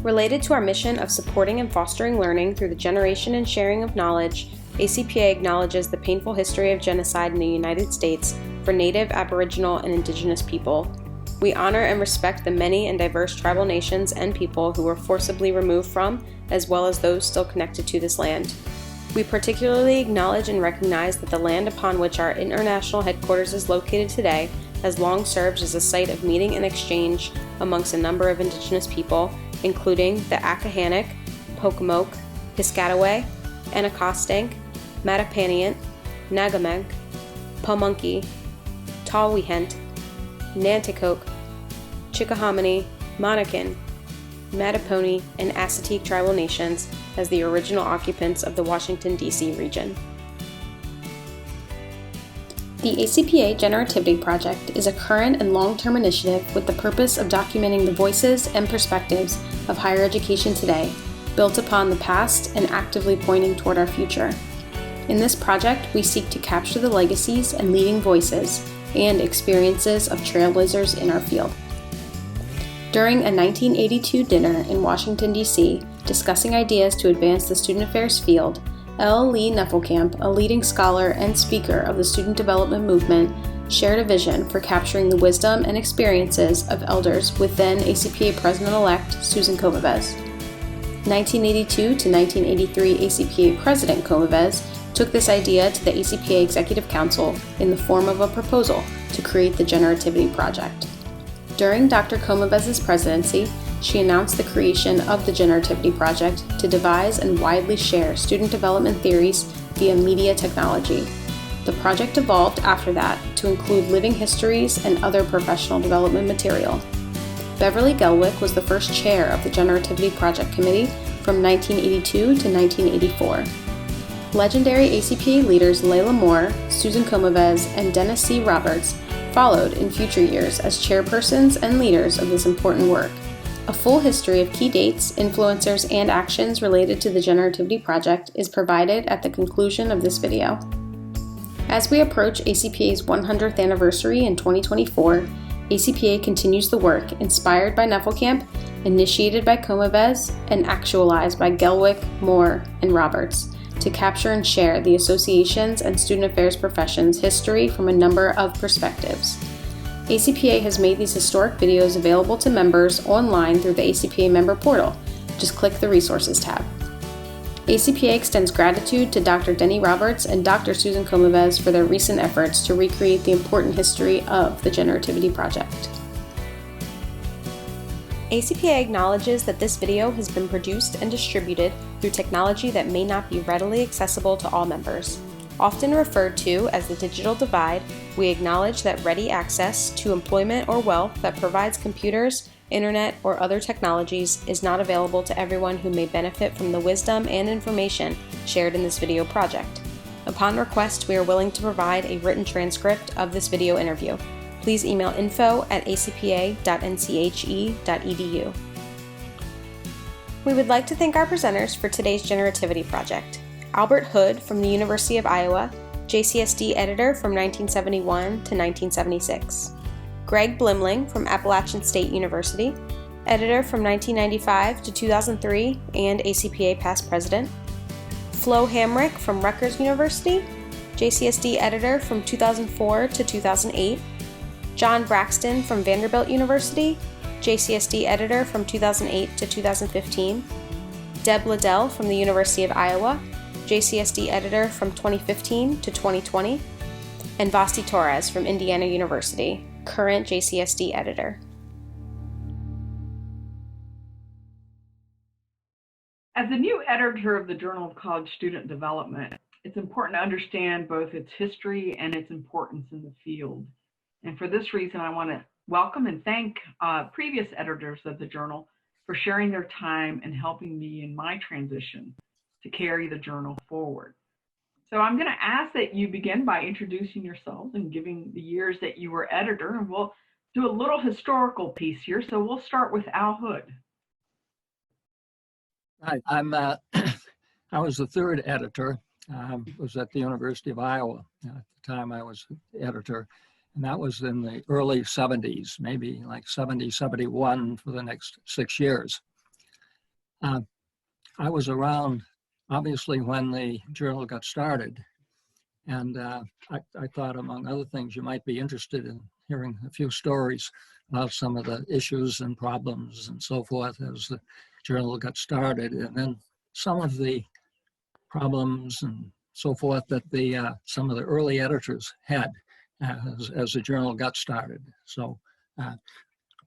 Related to our mission of supporting and fostering learning through the generation and sharing of knowledge, ACPA acknowledges the painful history of genocide in the United States for Native, Aboriginal, and Indigenous people. We honor and respect the many and diverse tribal nations and people who were forcibly removed from, as well as those still connected to this land. We particularly acknowledge and recognize that the land upon which our international headquarters is located today has long served as a site of meeting and exchange amongst a number of Indigenous people, including the Akahannock, Pocomoke, Piscataway, Anacostank, Mattapaniant, Nagameg, Pamunkey, Tawihent, Nanticoke, Chickahominy, Monacan, Mattapony, and Assateague tribal nations as the original occupants of the Washington, D.C. region. The ACPA Generativity Project is a current and long-term initiative with the purpose of documenting the voices and perspectives of higher education today, built upon the past and actively pointing toward our future. In this project, we seek to capture the legacies and leading voices and experiences of trailblazers in our field. During a 1982 dinner in Washington, D.C., discussing ideas to advance the student affairs field, L. Lee Neffelkamp, a leading scholar and speaker of the student development movement, shared a vision for capturing the wisdom and experiences of elders with then ACPA President-elect Susan Comavez. 1982 to 1983 ACPA President Comavez took this idea to the ACPA Executive Council in the form of a proposal to create the Generativity Project. During Dr. Comavez's presidency, she announced the creation of the Generativity Project to devise and widely share student development theories via media technology. The project evolved after that to include living histories and other professional development material. Beverly Gelwick was the first chair of the Generativity Project Committee from 1982 to 1984. Legendary ACPA leaders Layla Moore, Susan Comavez, and Dennis C. Roberts followed in future years as chairpersons and leaders of this important work. A full history of key dates, influencers, and actions related to the Generativity Project is provided at the conclusion of this video. As we approach ACPA's 100th anniversary in 2024, ACPA continues the work inspired by Neffelkamp, initiated by Comavez, and actualized by Gelwick, Moore, and Roberts, to capture and share the association's and student affairs profession's history from a number of perspectives. ACPA has made these historic videos available to members online through the ACPA member portal. Just click the Resources tab. ACPA extends gratitude to Dr. Denny Roberts and Dr. Susan Comavez for their recent efforts to recreate the important history of the Generativity Project. ACPA acknowledges that this video has been produced and distributed through technology that may not be readily accessible to all members. Often referred to as the digital divide, we acknowledge that ready access to employment or wealth that provides computers, internet, or other technologies is not available to everyone who may benefit from the wisdom and information shared in this video project. Upon request, we are willing to provide a written transcript of this video interview. Please email info@acpa.nche.edu. We would like to thank our presenters for today's Generativity Project. Albert Hood from the University of Iowa, JCSD editor from 1971 to 1976. Greg Blimling from Appalachian State University, editor from 1995 to 2003 and ACPA past president. Flo Hamrick from Rutgers University, JCSD editor from 2004 to 2008. John Braxton from Vanderbilt University, JCSD editor from 2008 to 2015. Deb Liddel from the University of Iowa, JCSD editor from 2015 to 2020. And Vasti Torres from Indiana University, current JCSD editor. As the new editor of the Journal of College Student Development, it's important to understand both its history and its importance in the field. And for this reason, I want to welcome and thank previous editors of the journal for sharing their time and helping me in my transition to carry the journal forward. So I'm going to ask that you begin by introducing yourselves and giving the years that you were editor, and we'll do a little historical piece here. So we'll start with Al Hood. Hi, I was the third editor. Was at the University of Iowa at the time I was editor, and that was in the early 70s, maybe like 70, 71 for the next 6 years. I was around, obviously, when the journal got started. And I thought, among other things, you might be interested in hearing a few stories about some of the issues and problems and so forth as the journal got started. And then some of the problems and so forth that some of the early editors had as the journal got started. So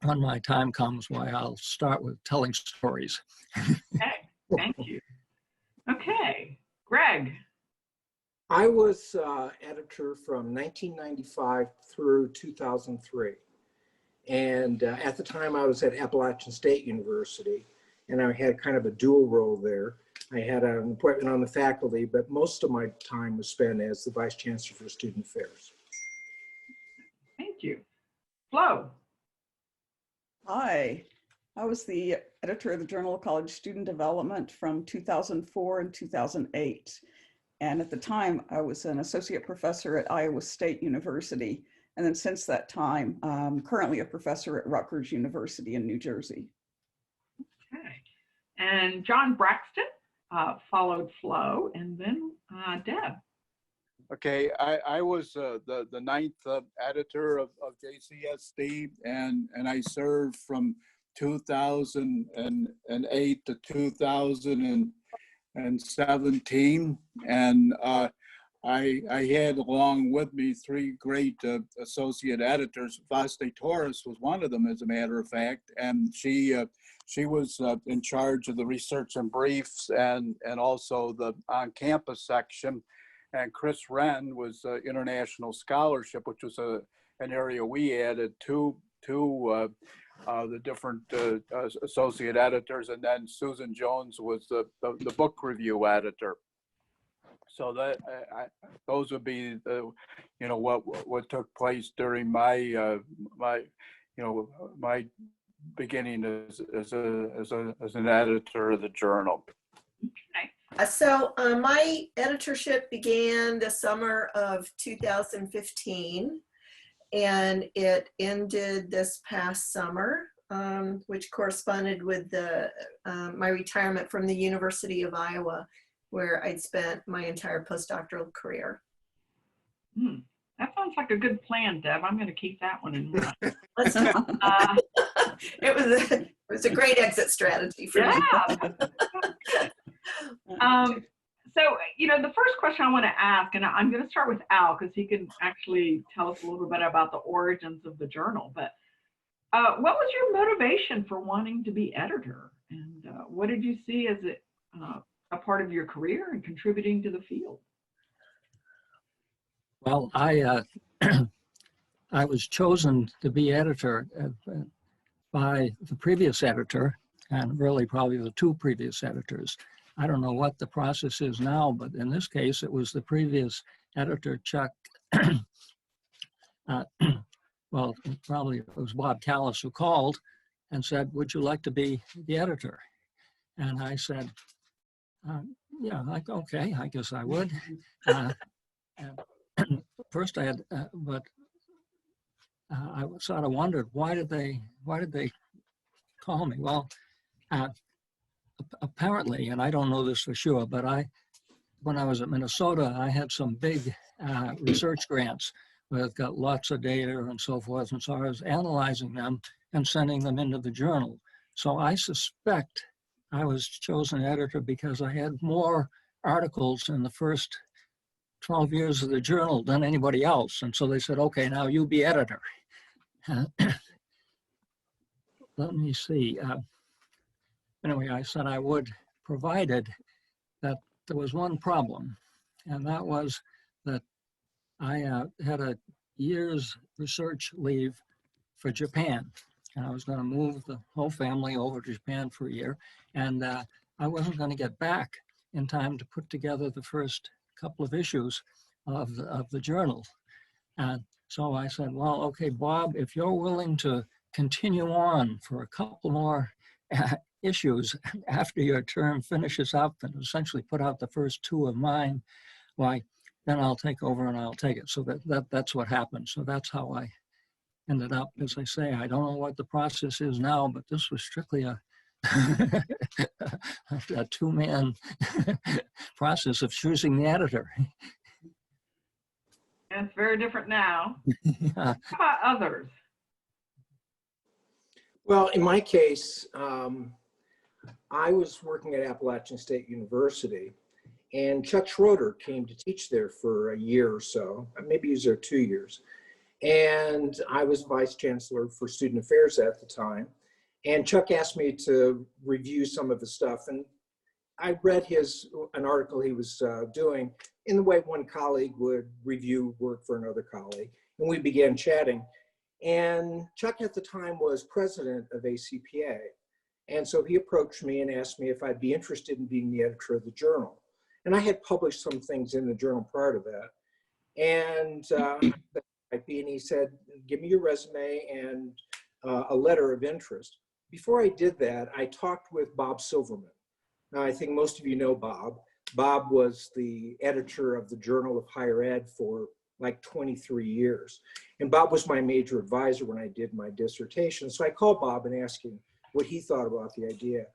when my time comes, why I'll start with telling stories. Okay, thank you. Okay, Greg. I was editor from 1995 through 2003. And at the time I was at Appalachian State University, and I had kind of a dual role there. I had an appointment on the faculty, but most of my time was spent as the Vice Chancellor for Student Affairs. Thank you. Flo. Hi, I was the editor of the Journal of College Student Development from 2004 and 2008. And at the time, I was an associate professor at Iowa State University. And then since that time, I'm currently a professor at Rutgers University in New Jersey. Okay. And John Braxton followed Flo, and then Deb. Okay, I was the ninth editor of JCSD, and I served from 2008 to 2017, and I had along with me three great associate editors. Vasti Torres was one of them, as a matter of fact, and she was in charge of the research and briefs and also the on-campus section. And Chris Wren was international scholarship, which was an area we added to the different associate editors. And then Susan Jones was the book review editor. So that those would be what took place during my my beginning as an editor of the journal. Okay. So my editorship began the summer of 2015, and it ended this past summer, which corresponded with my retirement from the University of Iowa, where I'd spent my entire postdoctoral career. That sounds like a good plan, Deb. I'm going to keep that one in mind. It was a great exit strategy for me. So, the first question I want to ask, and I'm going to start with Al, because he can actually tell us a little bit about the origins of the journal. But what was your motivation for wanting to be editor? And what did you see as a part of your career and contributing to the field? Well, I was chosen to be editor by the previous editor, and really probably the two previous editors. I don't know what the process is now, but in this case, it was the previous editor, Chuck. Well, probably it was Bob Callis who called and said, "Would you like to be the editor?" And I said, "Yeah, okay, I guess I would." And first, I had, but I sort of wondered why did they call me? Well, apparently, and I don't know this for sure, but when I was at Minnesota, I had some big research grants where I've got lots of data and so forth, and so I was analyzing them and sending them into the journal. So I suspect I was chosen editor because I had more articles in the first 12 years of the journal than anybody else. And so they said, "Okay, now you be editor." Let me see. Anyway, I said I would, provided that there was one problem, and that was that I had a year's research leave for Japan. And I was going to move the whole family over to Japan for a year, and I wasn't going to get back in time to put together the first couple of issues of the journal. And so I said, "Well, okay, Bob, if you're willing to continue on for a couple more issues after your term finishes up and essentially put out the first two of mine, why, then I'll take over and I'll take it." So that's what happened. So that's how I ended up. As I say, I don't know what the process is now, but this was strictly a a two-man process of choosing the editor. And it's very different now. Yeah. How about others? Well, in my case, I was working at Appalachian State University, and Chuck Schroeder came to teach there for a year or so. Maybe he was there 2 years. And I was vice chancellor for student affairs at the time. And Chuck asked me to review some of the stuff. And I read an article he was doing in the way one colleague would review work for another colleague. And we began chatting. And Chuck at the time was president of ACPA. And so he approached me and asked me if I'd be interested in being the editor of the journal. And I had published some things in the journal prior to that. And he said, give me your resume and a letter of interest. Before I did that, I talked with Bob Silverman. Now, I think most of you know Bob. Bob was the editor of the Journal of Higher Ed for like 23 years. And Bob was my major advisor when I did my dissertation. So I called Bob and asked him what he thought about the idea.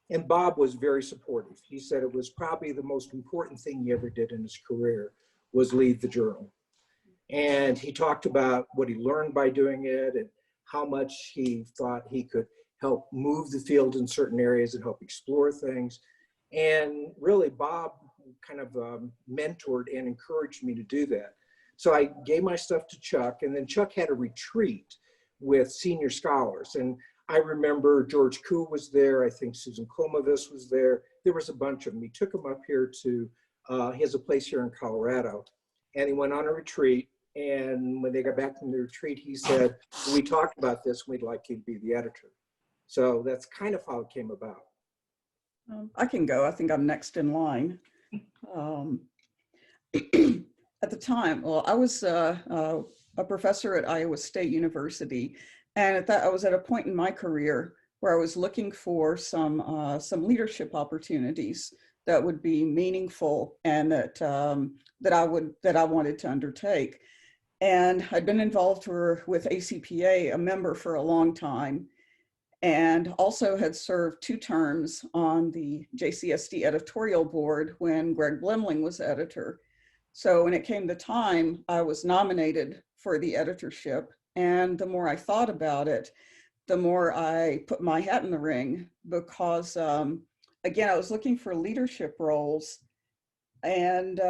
And Bob was very supportive. He said it was probably the most important thing he ever did in his career was lead the journal. And he talked about what he learned by doing it and how much he thought he could help move the field in certain areas and help explore things. And really, Bob kind of mentored and encouraged me to do that. So I gave my stuff to Chuck, and then Chuck had a retreat with senior scholars. And I remember George Koo was there. I think Susan Komovis was there. There was a bunch of them. He took them up here to, he has a place here in Colorado. And he went on a retreat. And when they got back from the retreat, he said, we talked about this, we'd like you to be the editor. So that's kind of how it came about. I can go. I think I'm next in line. At the time, well, I was a professor at Iowa State University, and at that, I was at a point in my career where I was looking for some leadership opportunities that would be meaningful and that I wanted to undertake. And I'd been involved with ACPA, a member for a long time, and also had served 2 terms on the JCSD editorial board when Greg Blimling was editor. So when it came the time, I was nominated for the editorship. And the more I thought about it, the more I put my hat in the ring because, again, I was looking for leadership roles. And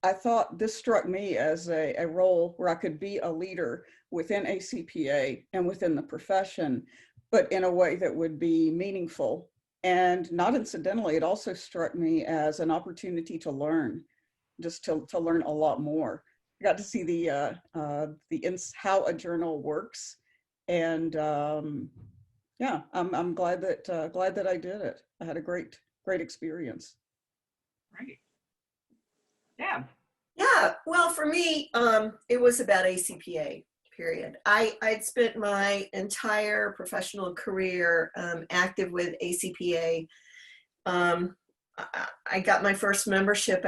I thought this struck me as a role where I could be a leader within ACPA and within the profession, but in a way that would be meaningful. And not incidentally, it also struck me as an opportunity to learn, just to learn a lot more. I got to see how a journal works, and yeah, I'm glad that I did it. I had a great experience. Right. Yeah. Yeah, well, for me, it was about ACPA, period. I'd spent my entire professional career active with ACPA. I got my first membership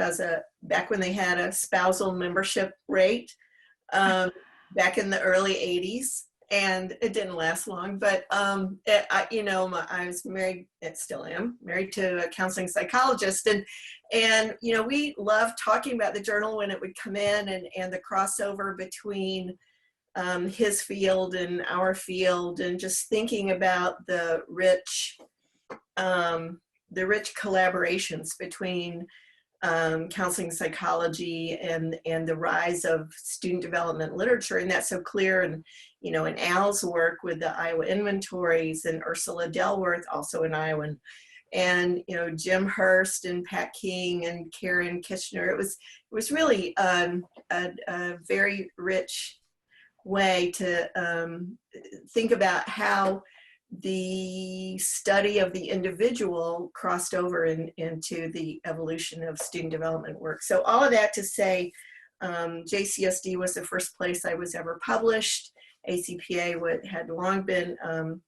back when they had a spousal membership rate back in the early 80s. And it didn't last long, but I was married, still am, married to a counseling psychologist. And we loved talking about the journal when it would come in and the crossover between his field and our field, and just thinking about the rich collaborations between counseling psychology and the rise of student development literature. And that's so clear in Al's work with the Iowa inventories, and Ursula Delworth, also in Iowa, and Jim Hurst and Pat King and Karen Kitchener. It was really a very rich way to think about how the study of the individual crossed over into the evolution of student development work. So all of that to say, JCSD was the first place I was ever published. ACPA had long been an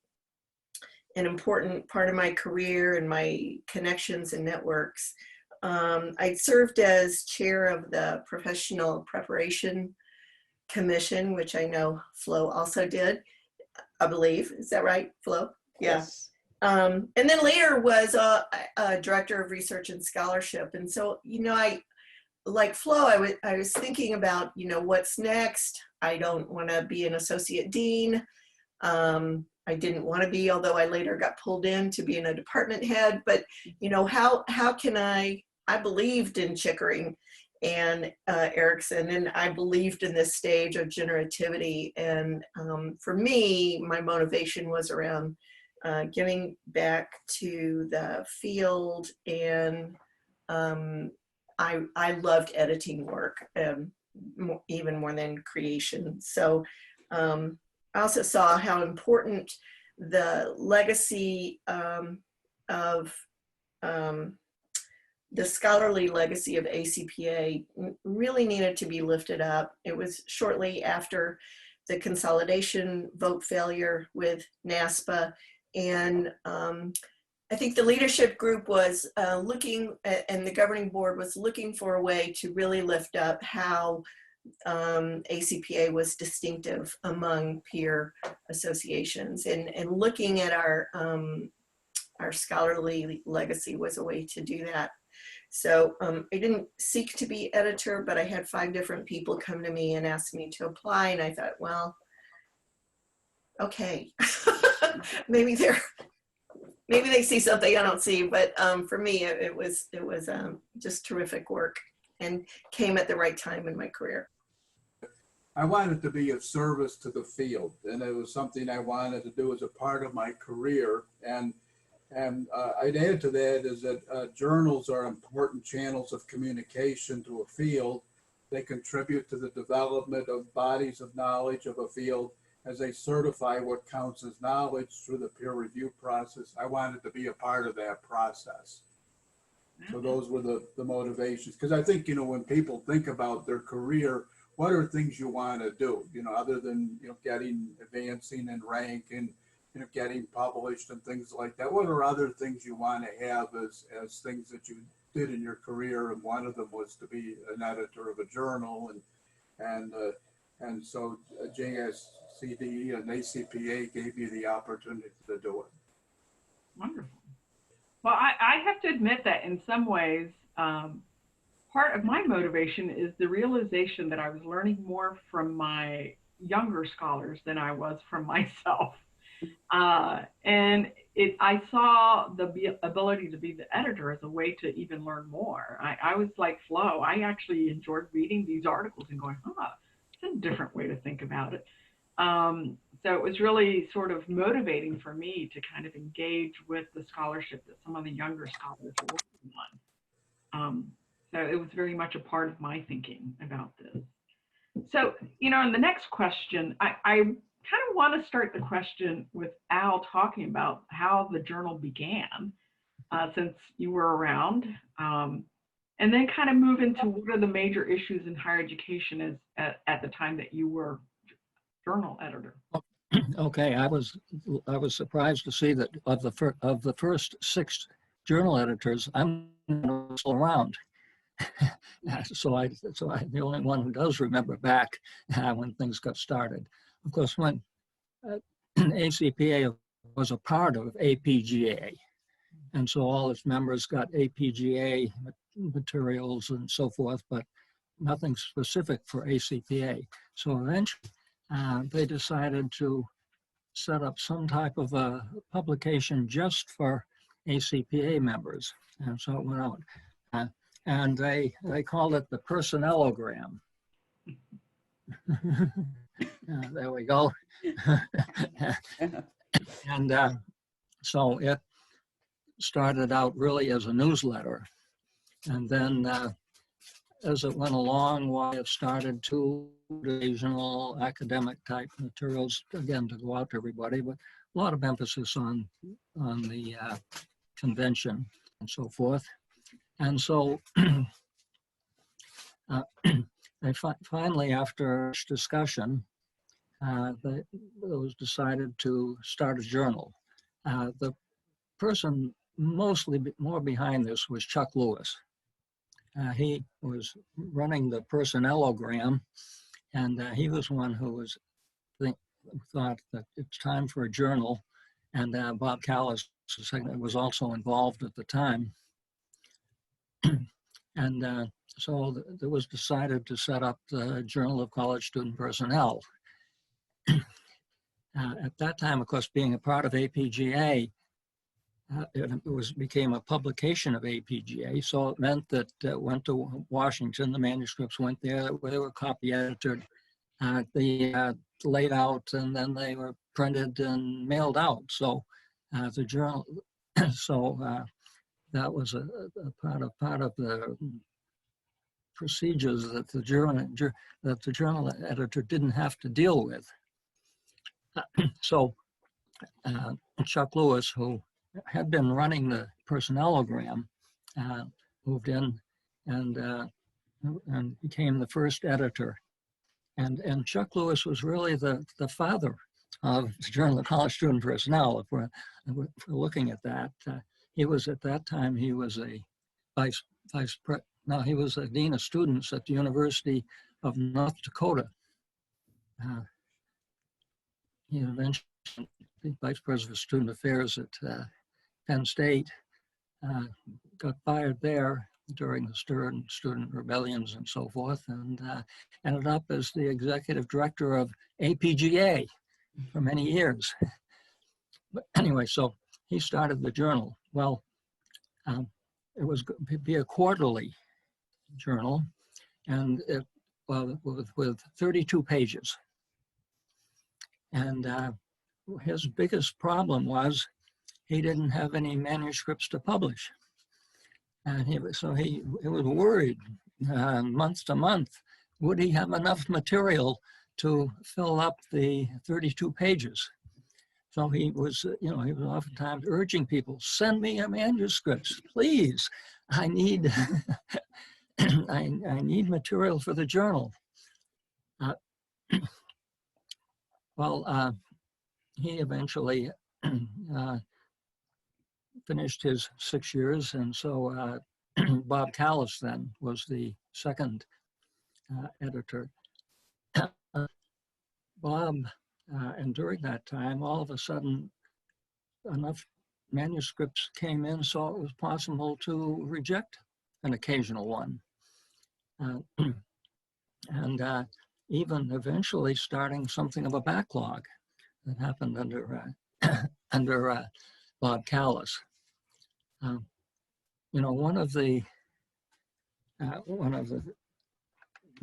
important part of my career and my connections and networks. I served as chair of the Professional Preparation Commission, which I know Flo also did, I believe. Is that right, Flo? Yeah. Yes. And then later was a director of research and scholarship. And so, you know, like Flo, I was thinking about, you know, what's next. I don't want to be an associate dean. I didn't want to be, although I later got pulled in to being a department head. But, you know, how can I believed in Chickering and Erickson, and I believed in this stage of generativity. And for me, my motivation was around giving back to the field, and I loved editing work, even more than creation. So I also saw how important the legacy of the scholarly legacy of ACPA really needed to be lifted up. It was shortly after the consolidation vote failure with NASPA, and I think the leadership group was looking, and the governing board was looking for a way to really lift up how ACPA was distinctive among peer associations, and looking at our scholarly legacy was a way to do that. So I didn't seek to be editor, but I had 5 different people come to me and ask me to apply, and I thought, well, okay, maybe they see something I don't see, but for me, it was just terrific work, and came at the right time in my career. I wanted to be of service to the field, and it was something I wanted to do as a part of my career. And I'd add to that is that journals are important channels of communication to a field. They contribute to the development of bodies of knowledge of a field as they certify what counts as knowledge through the peer review process. I wanted to be a part of that process. So those were the motivations. Because I think, you know, when people think about their career, what are things you want to do, you know, other than, you know, advancing in rank and, you know, getting published and things like that? What are other things you want to have as things that you did in your career? And one of them was to be an editor of a journal, and so JSCD and ACPA gave you the opportunity to do it. Wonderful. Well, I have to admit that in some ways, part of my motivation is the realization that I was learning more from my younger scholars than I was from myself. And I saw the ability to be the editor as a way to even learn more. I was like Flo. I actually enjoyed reading these articles and going, it's a different way to think about it. So it was really sort of motivating for me to kind of engage with the scholarship that some of the younger scholars were working on. So it was very much a part of my thinking about this. So, you know, in the next question, I kind of want to start the question with Al talking about how the journal began, since you were around, and then kind of move into what are the major issues in higher education at the time that you were journal editor. Okay, I was surprised to see that of the first 6 journal editors, I'm still around. So I'm the only one who does remember back when things got started. Of course, when ACPA was a part of APGA, and so all its members got APGA materials and so forth, but nothing specific for ACPA. So eventually, they decided to set up some type of a publication just for ACPA members, and so it went out. And they called it the Personnellogram. There we go. And so it started out really as a newsletter. And then as it went along, it started to occasional academic type materials, again, to go out to everybody, but a lot of emphasis on the convention and so forth. And so they finally, after discussion, it was decided to start a journal. The person mostly more behind this was Chuck Lewis. He was running the Personnellogram, and he was one who thought that it's time for a journal. and Bob Callis was also involved at the time. And so it was decided to set up the Journal of College Student Personnel. At that time, of course, being a part of APGA, it became a publication of APGA, so it meant that it went to Washington, the manuscripts went there, they were copy edited, laid out, and then they were printed and mailed out. So the journal, that was a part of the procedures that the journal editor didn't have to deal with. So Chuck Lewis, who had been running the personnellogram, moved in and became the first editor. And Chuck Lewis was really the father of the Journal of College Student Personnel. If we're looking at that, he was at that time he was a he was a dean of students at the University of North Dakota. He eventually vice president of student affairs at Penn State, got fired there during the student rebellions and so forth, and ended up as the executive director of APGA for many years. But anyway, so he started the journal. Well, it was going to be a quarterly journal, and with 32 pages. And his biggest problem was he didn't have any manuscripts to publish. And he was worried month to month, would he have enough material to fill up the 32 pages? So he was oftentimes urging people, send me your manuscripts, please. I need, I need material for the journal. He eventually finished his 6 years, and so Bob Callis then was the second editor. Bob, and during that time, all of a sudden, enough manuscripts came in so it was possible to reject an occasional one. And even eventually starting something of a backlog that happened under Bob Callis. One of the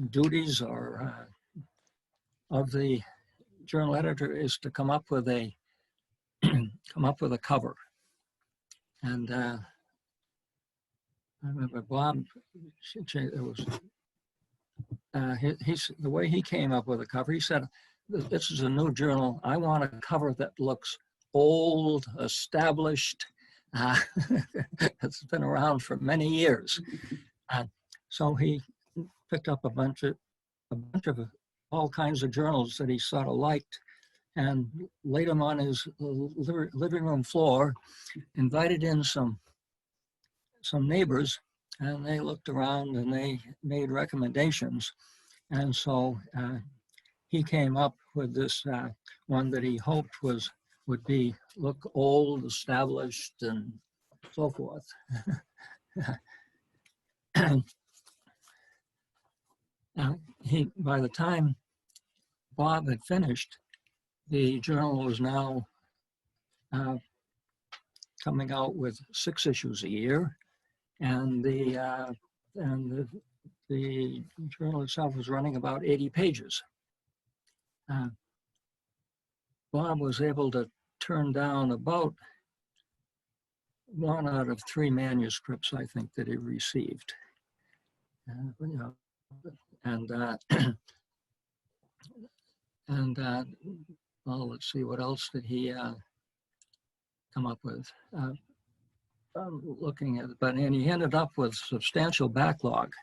duties of the journal editor is to come up with a cover. And I remember Bob, the way he came up with a cover, he said, this is a new journal. I want a cover that looks old, established. It's been around for many years. So he picked up a bunch of all kinds of journals that he sort of liked and laid them on his living room floor, invited in some neighbors, and they looked around and they made recommendations. And so he came up with this one that he hoped would look old, established, and so forth. By the time Bob had finished, the journal was now coming out with 6 issues a year, and the journal itself was running about 80 pages. Bob was able to turn down about 1 out of 3 manuscripts, I think, that he received. Well, let's see, what else did he come up with? I'm looking at it, and he ended up with substantial backlog.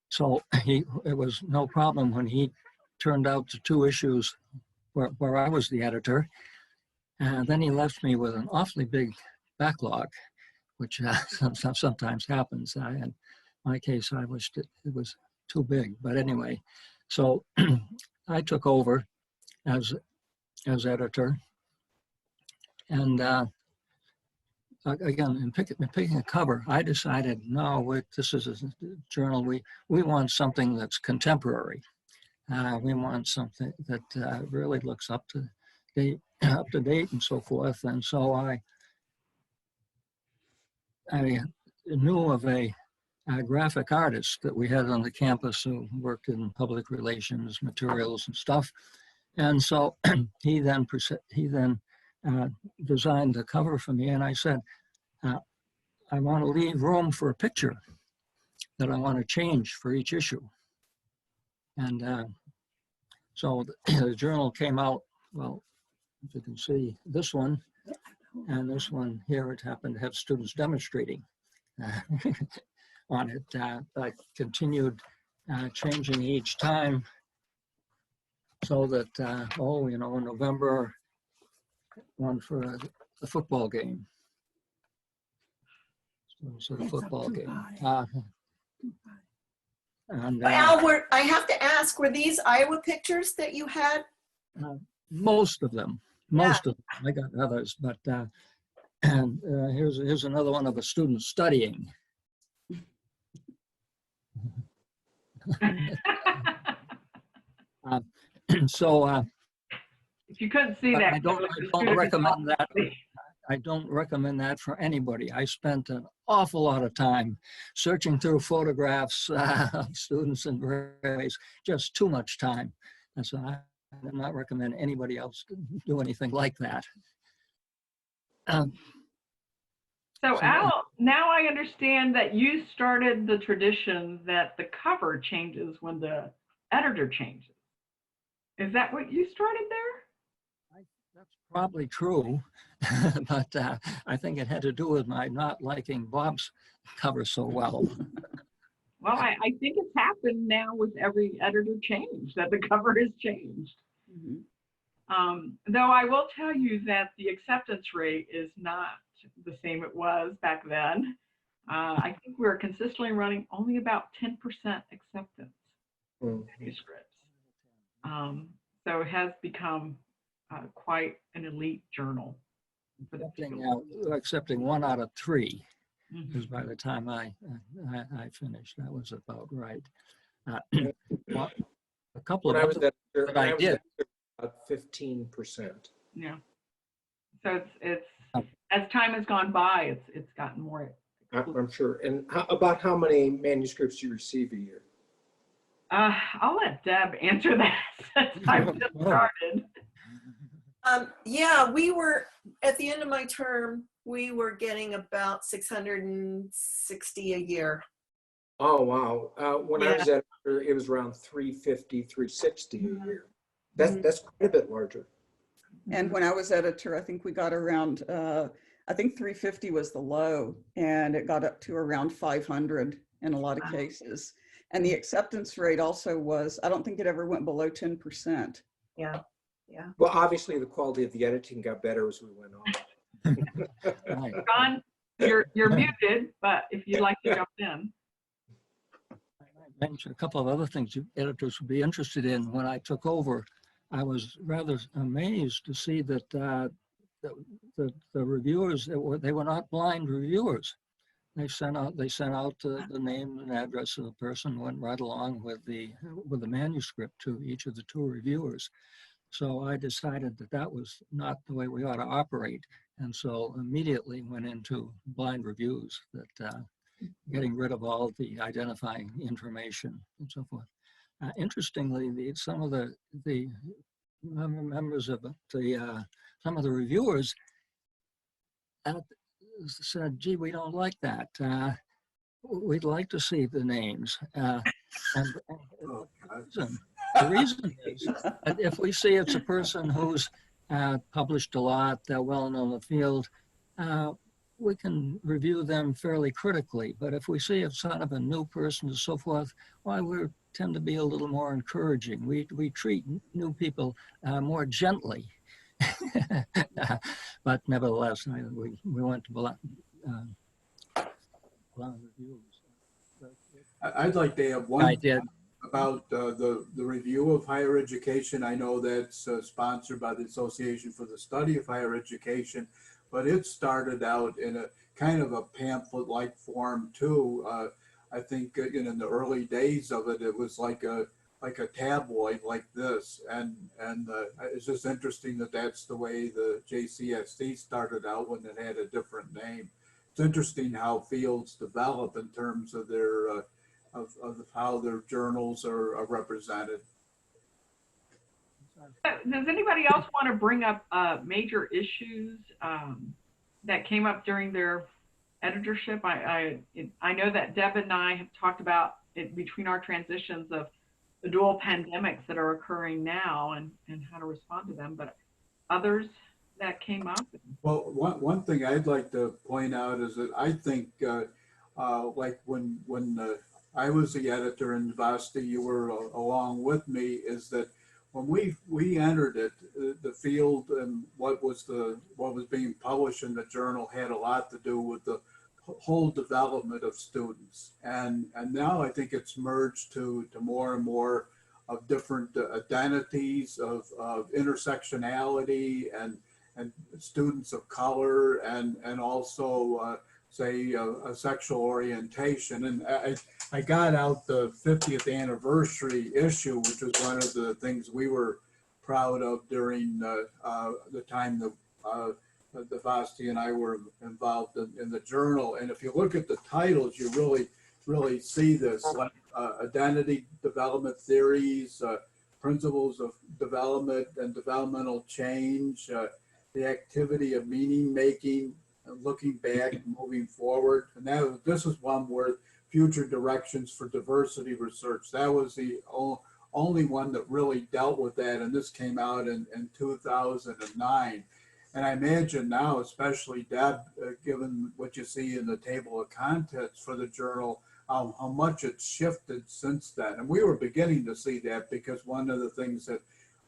So it was no problem when he turned out to 2 issues where I was the editor. And then he left me with an awfully big backlog, which sometimes happens. In my case, I wished it was too big. But anyway, so I took over as editor. And again, in picking a cover, I decided, no, this is a journal. We want something that's contemporary. We want something that really looks up to date and so forth. And so I knew of a graphic artist that we had on the campus who worked in public relations, materials and stuff. And so he then designed the cover for me. And I said, I want to leave room for a picture that I want to change for each issue. And so the journal came out, well, as you can see, this one and this one here, it happened to have students demonstrating on it. I continued changing each time so that, in November, one for the football game. So the football game. And Al, I have to ask, were these Iowa pictures that you had? most of them. I got others, but and here's another one of a student studying. So if you couldn't see that, I don't recommend that. I don't recommend that for anybody. I spent an awful lot of time searching through photographs of students in various ways, just too much time. And so I do not recommend anybody else do anything like that. So Al, now I understand that you started the tradition that the cover changes when the editor changes. Is that what you started there? That's probably true, but I think it had to do with my not liking Bob's cover so well. Well, I think it's happened now with every editor change, that the cover has changed. Mm-hmm. Though I will tell you that the acceptance rate is not the same it was back then. I think we're consistently running only about 10% acceptance of manuscripts. So it has become quite an elite journal. Accepting 1 out of 3, because by the time I finished, that was about right. Well, a couple when of I was that I did about 15%. Yeah. So it's as time has gone by, it's gotten more. I'm sure. And about how many manuscripts you receive a year? I'll let Deb answer that since I've just started. Yeah, we were, at the end of my term, we were getting about 660 a year. Oh, wow. When I was editor, it was around 350, 360 a year. That's quite a bit larger. And when I was editor, I think we got around, I think 350 was the low, and it got up to around 500 in a lot of cases. And the acceptance rate also was, I don't think it ever went below 10%. Yeah, yeah. Well, obviously the quality of the editing got better as we went on. John, you're muted, but if you'd like to jump in. I mentioned a couple of other things editors would be interested in. When I took over, I was rather amazed to see that the reviewers, they were not blind reviewers. They sent out the name and address of the person, went right along with the manuscript to each of the 2 reviewers. So I decided that was not the way we ought to operate, and so immediately went into blind reviews, that getting rid of all the identifying information and so forth. Interestingly, some of the members of some of the reviewers said, "Gee, we don't like that. We'd like to see the names." And the reason is that if we see it's a person who's published a lot, they're well known in the field, we can review them fairly critically. But if we see it's sort of a new person and so forth, why we tend to be a little more encouraging. We treat new people more gently. But nevertheless, we went to blind reviews. I'd like to have one. I did. about the review of higher education. I know that's sponsored by the Association for the Study of Higher Education, but it started out in a kind of a pamphlet-like form too. I think in the early days of it, it was like a tabloid like this, and it's just interesting that that's the way the JCSD started out when it had a different name. It's interesting how fields develop in terms of their of how their journals are represented. Does anybody else want to bring up major issues that came up during their editorship? I know that Deb and I have talked about it between our transitions of the dual pandemics that are occurring now and how to respond to them, but others that came up? Well, one thing I'd like to point out is that I think like when I was the editor in Vasti, you were along with me, is that when we entered it, the field and what was being published in the journal had a lot to do with the whole development of students, and now I think it's merged to more and more of different identities of intersectionality and students of color and also say a sexual orientation. And I got out the 50th anniversary issue, which was one of the things we were proud of during the time that the Vasti and I were involved in the journal. And if you look at the titles, you really see this, like identity development theories, principles of development and developmental change, the activity of meaning making, looking back and moving forward. And this is one where future directions for diversity research. That was the only one that really dealt with that. And this came out in 2009. And I imagine now, especially Deb, given what you see in the table of contents for the journal, how much it's shifted since then. And we were beginning to see that because one of the things that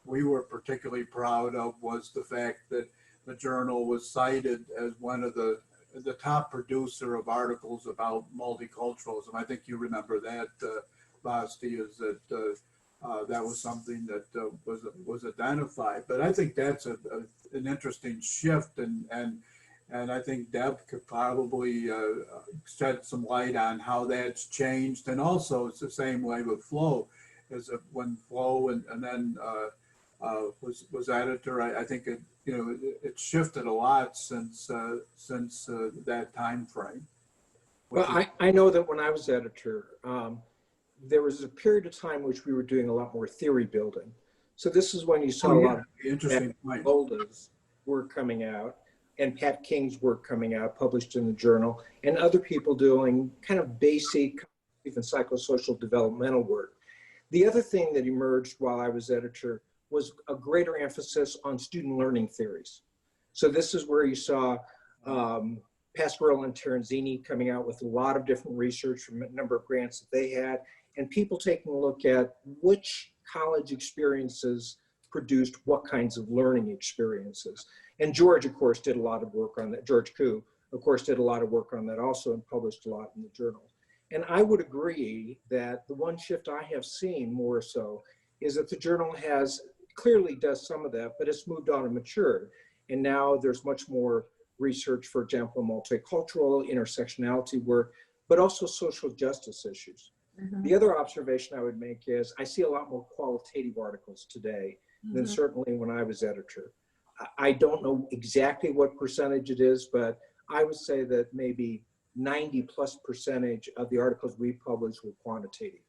we were particularly proud of was the fact that the journal was cited as one of the top producer of articles about multiculturalism. I think you remember that, Vasti, is that that was something that was identified. But I think that's an interesting shift, and I think Deb could probably shed some light on how that's changed. And also, it's the same way with Flo, is that when Flo and then was editor, I think it shifted a lot since that time frame. Well, I know that when I was editor, there was a period of time which we were doing a lot more theory building. So this is when you saw a lot of interesting point. Golda's work coming out and Pat King's work coming out, published in the journal, and other people doing kind of basic, even psychosocial developmental work. The other thing that emerged while I was editor was a greater emphasis on student learning theories. So this is where you saw Pasquarello and Terenzini coming out with a lot of different research from a number of grants that they had, and people taking a look at which college experiences produced what kinds of learning experiences. And George, of course, did a lot of work on that. George Koo, of course, did a lot of work on that also and published a lot in the journal. And I would agree that the one shift I have seen more so is that the journal clearly does some of that, but it's moved on and matured. And now there's much more research, for example, multicultural, intersectionality work, but also social justice issues. Mm-hmm. The other observation I would make is I see a lot more qualitative articles today than certainly when I was editor. I don't know exactly what percentage it is, but I would say that maybe 90+% of the articles we published were quantitative.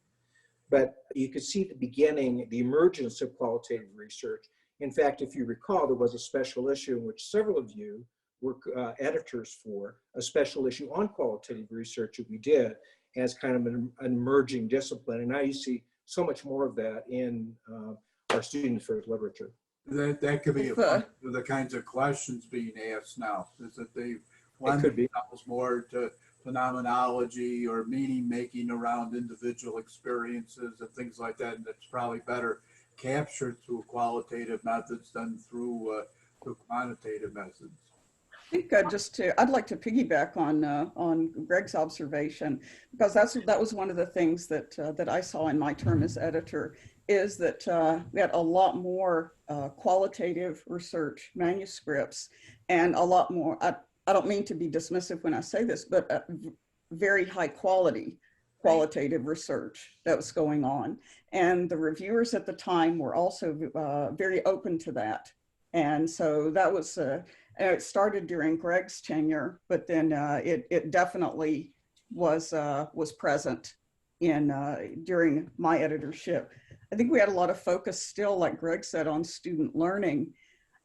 But you could see the beginning, the emergence of qualitative research. In fact, if you recall, there was a special issue in which several of you were editors for, a special issue on qualitative research that we did as kind of an emerging discipline. And now you see so much more of that in our student affairs literature. That could be a part of the kinds of questions being asked now, is that they lend themselves more to phenomenology or meaning making around individual experiences and things like that, and it's probably better captured through qualitative methods than through quantitative methods. think I'd like to piggyback on Greg's observation, because that was one of the things that that I saw in my term as editor, is that we had a lot more qualitative research manuscripts and a lot more, I don't mean to be dismissive when I say this, but very high qualitative research that was going on. And the reviewers at the time were also very open to that. And so that was, it started during Greg's tenure, but then it definitely was present during my editorship. I think we had a lot of focus still, like Greg said, on student learning.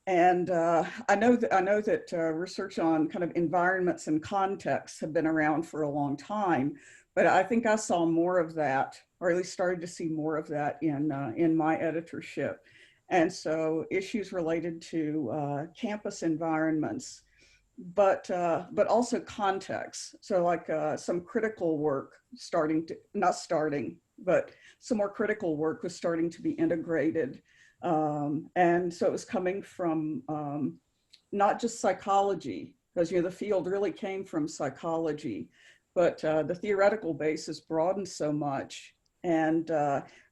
And I know that research on kind of environments and contexts have been around for a long time, but I think I saw more of that, or at least started to see more of that in my editorship. And so issues related to campus environments, but also context. So like some critical work but some more critical work was starting to be integrated. And so it was coming from not just psychology, because the field really came from psychology, but the theoretical base is broadened so much. And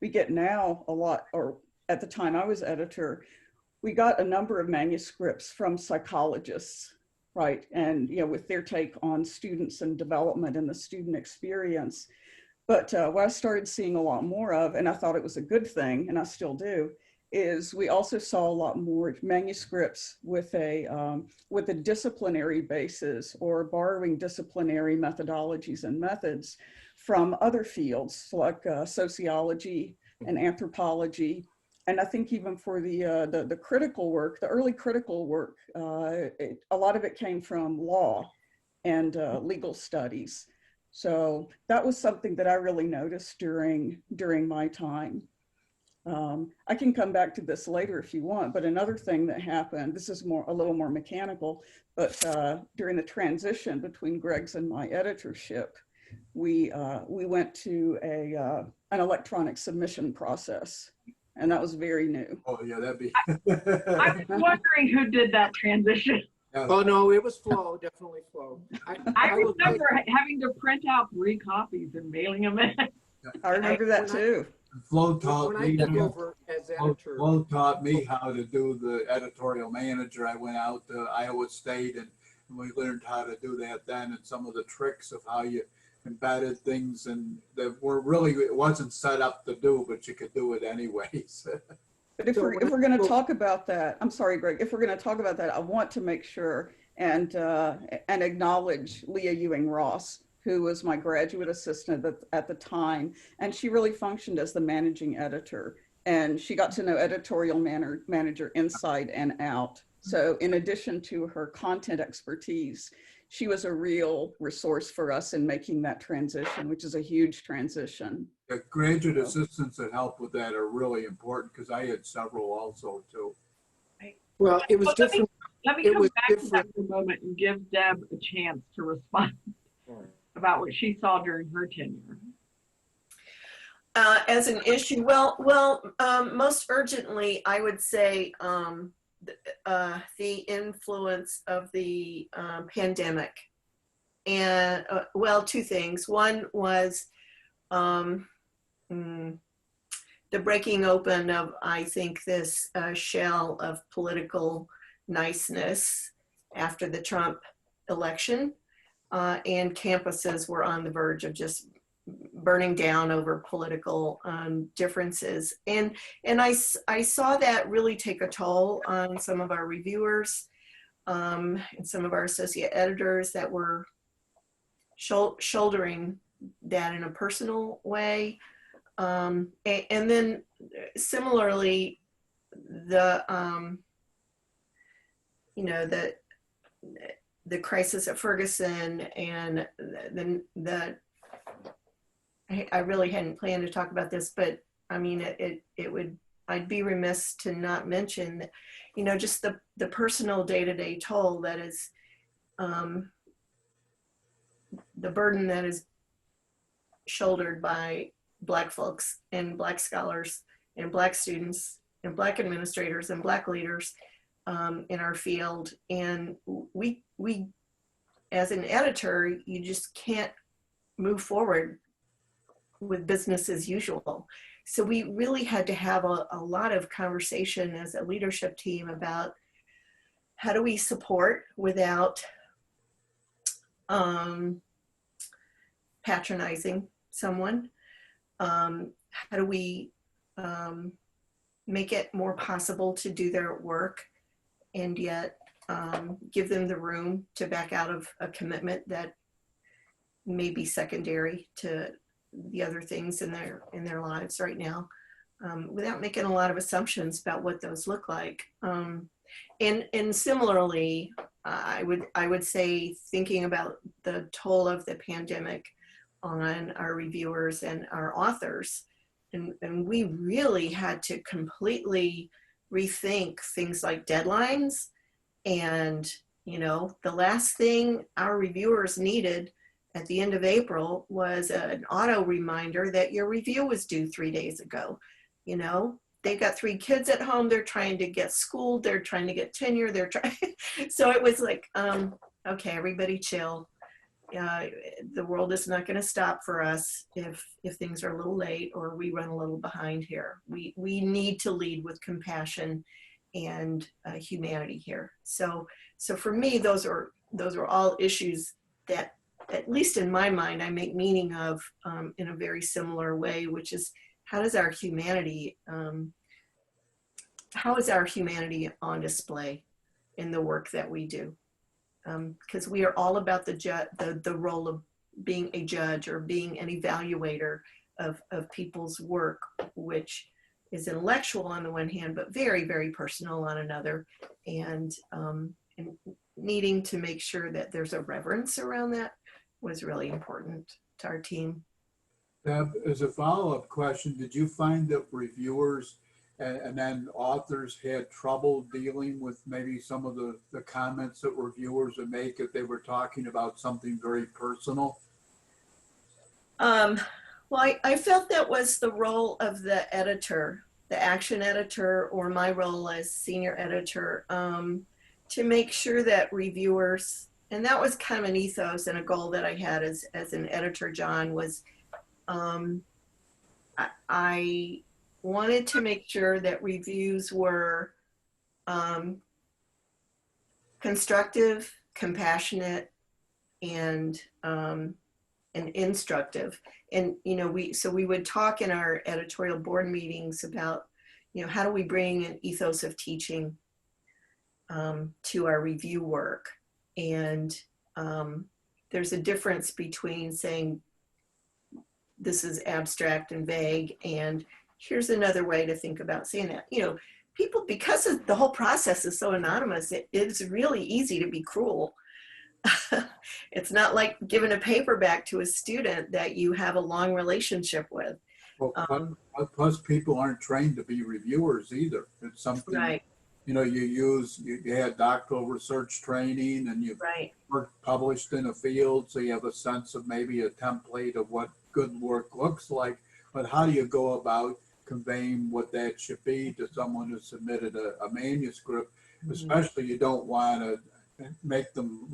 we get now a lot, or at the time I was editor, we got a number of manuscripts from psychologists, right? And with their take on students and development and the student experience. But what I started seeing a lot more of, and I thought it was a good thing, and I still do, is we also saw a lot more manuscripts with a disciplinary basis, or borrowing disciplinary methodologies and methods from other fields like sociology and anthropology. And I think even for the critical work, the early critical work, a lot of it came from law and legal studies. So that was something that I really noticed during my time. I can come back to this later if you want, but another thing that happened, this is a little more mechanical, but during the transition between Greg's and my editorship, we went to an electronic submission process, and that was very new. Oh yeah, that'd be. I was wondering who did that transition. Oh no, it was Flo, definitely Flo. I remember having to print out 3 copies and mailing them in. I remember that too. Flo taught When I took over as editor, Flo taught me how to do the editorial manager. I went out to Iowa State and we learned how to do that then, and some of the tricks of how you embedded things, and that were really, it wasn't set up to do, but you could do it anyways. But if we're going to talk about that, I'm sorry, Greg, if we're going to talk about that, I want to make sure and acknowledge Leah Ewing Ross, who was my graduate assistant at the time. And she really functioned as the managing editor. And she got to know editorial manager inside and out. So in addition to her content expertise, she was a real resource for us in making that transition, which is a huge transition. The graduate assistants that help with that are really important, because I had several also too. well, it was different. Let me come back to that for a moment and give Deb a chance to respond about what she saw during her tenure. As an issue, well, most urgently, I would say the influence of the pandemic. And well, 2 things. One was the breaking open of, I think, this shell of political niceness after the Trump election, and campuses were on the verge of just burning down over political differences. And I saw that really take a toll on some of our reviewers and some of our associate editors that were shouldering that in a personal way. And then similarly, the crisis at Ferguson, and I really hadn't planned to talk about this, but I mean, I'd be remiss to not mention, just the personal day-to-day toll that is, the burden that is shouldered by Black folks and Black scholars and Black students and Black administrators and Black leaders in our field. And we, as an editor, you just can't move forward with business as usual. So we really had to have a lot of conversation as a leadership team about how do we support without patronizing someone? How do we make it more possible to do their work and yet give them the room to back out of a commitment that may be secondary to the other things in their lives right now, without making a lot of assumptions about what those look like. And similarly, I would say, thinking about the toll of the pandemic on our reviewers and our authors, and we really had to completely rethink things like deadlines. And, you know, the last thing our reviewers needed at the end of April was an auto reminder that your review was due 3 days ago. You know, they've got 3 kids at home, they're trying to get schooled, they're trying to get tenure, they're trying. So it was like, okay, everybody chill. The world is not going to stop for us if things are a little late or we run a little behind here. We need to lead with compassion and humanity here. So for me, those are all issues that, at least in my mind, I make meaning of in a very similar way, which is, how is our humanity on display in the work that we do? Because we are all about the role of being a judge or being an evaluator of people's work, which is intellectual on the one hand, but very, very personal on another, and needing to make sure that there's a reverence around that was really important to our team. Deb, as a follow-up question, did you find that reviewers and then authors had trouble dealing with maybe some of the comments that reviewers would make if they were talking about something very personal? Well, I felt that was the role of the editor, the action editor, or my role as senior editor, to make sure that reviewers, and that was kind of an ethos and a goal that I had as an editor, John, was I wanted to make sure that reviews were constructive, compassionate, and instructive. And, you know, we would talk in our editorial board meetings about, you know, how do we bring an ethos of teaching to our review work? And there's a difference between saying this is abstract and vague, and here's another way to think about saying that. You know, people, because of the whole process is so anonymous, it's really easy to be cruel. It's not like giving a paper back to a student that you have a long relationship with. Well, plus people aren't trained to be reviewers either. It's something, right. You know, you had doctoral research training, and you right. were published in a field, so you have a sense of maybe a template of what good work looks like. But how do you go about conveying what that should be to someone who submitted a manuscript? Mm-hmm. Especially, you don't want to make them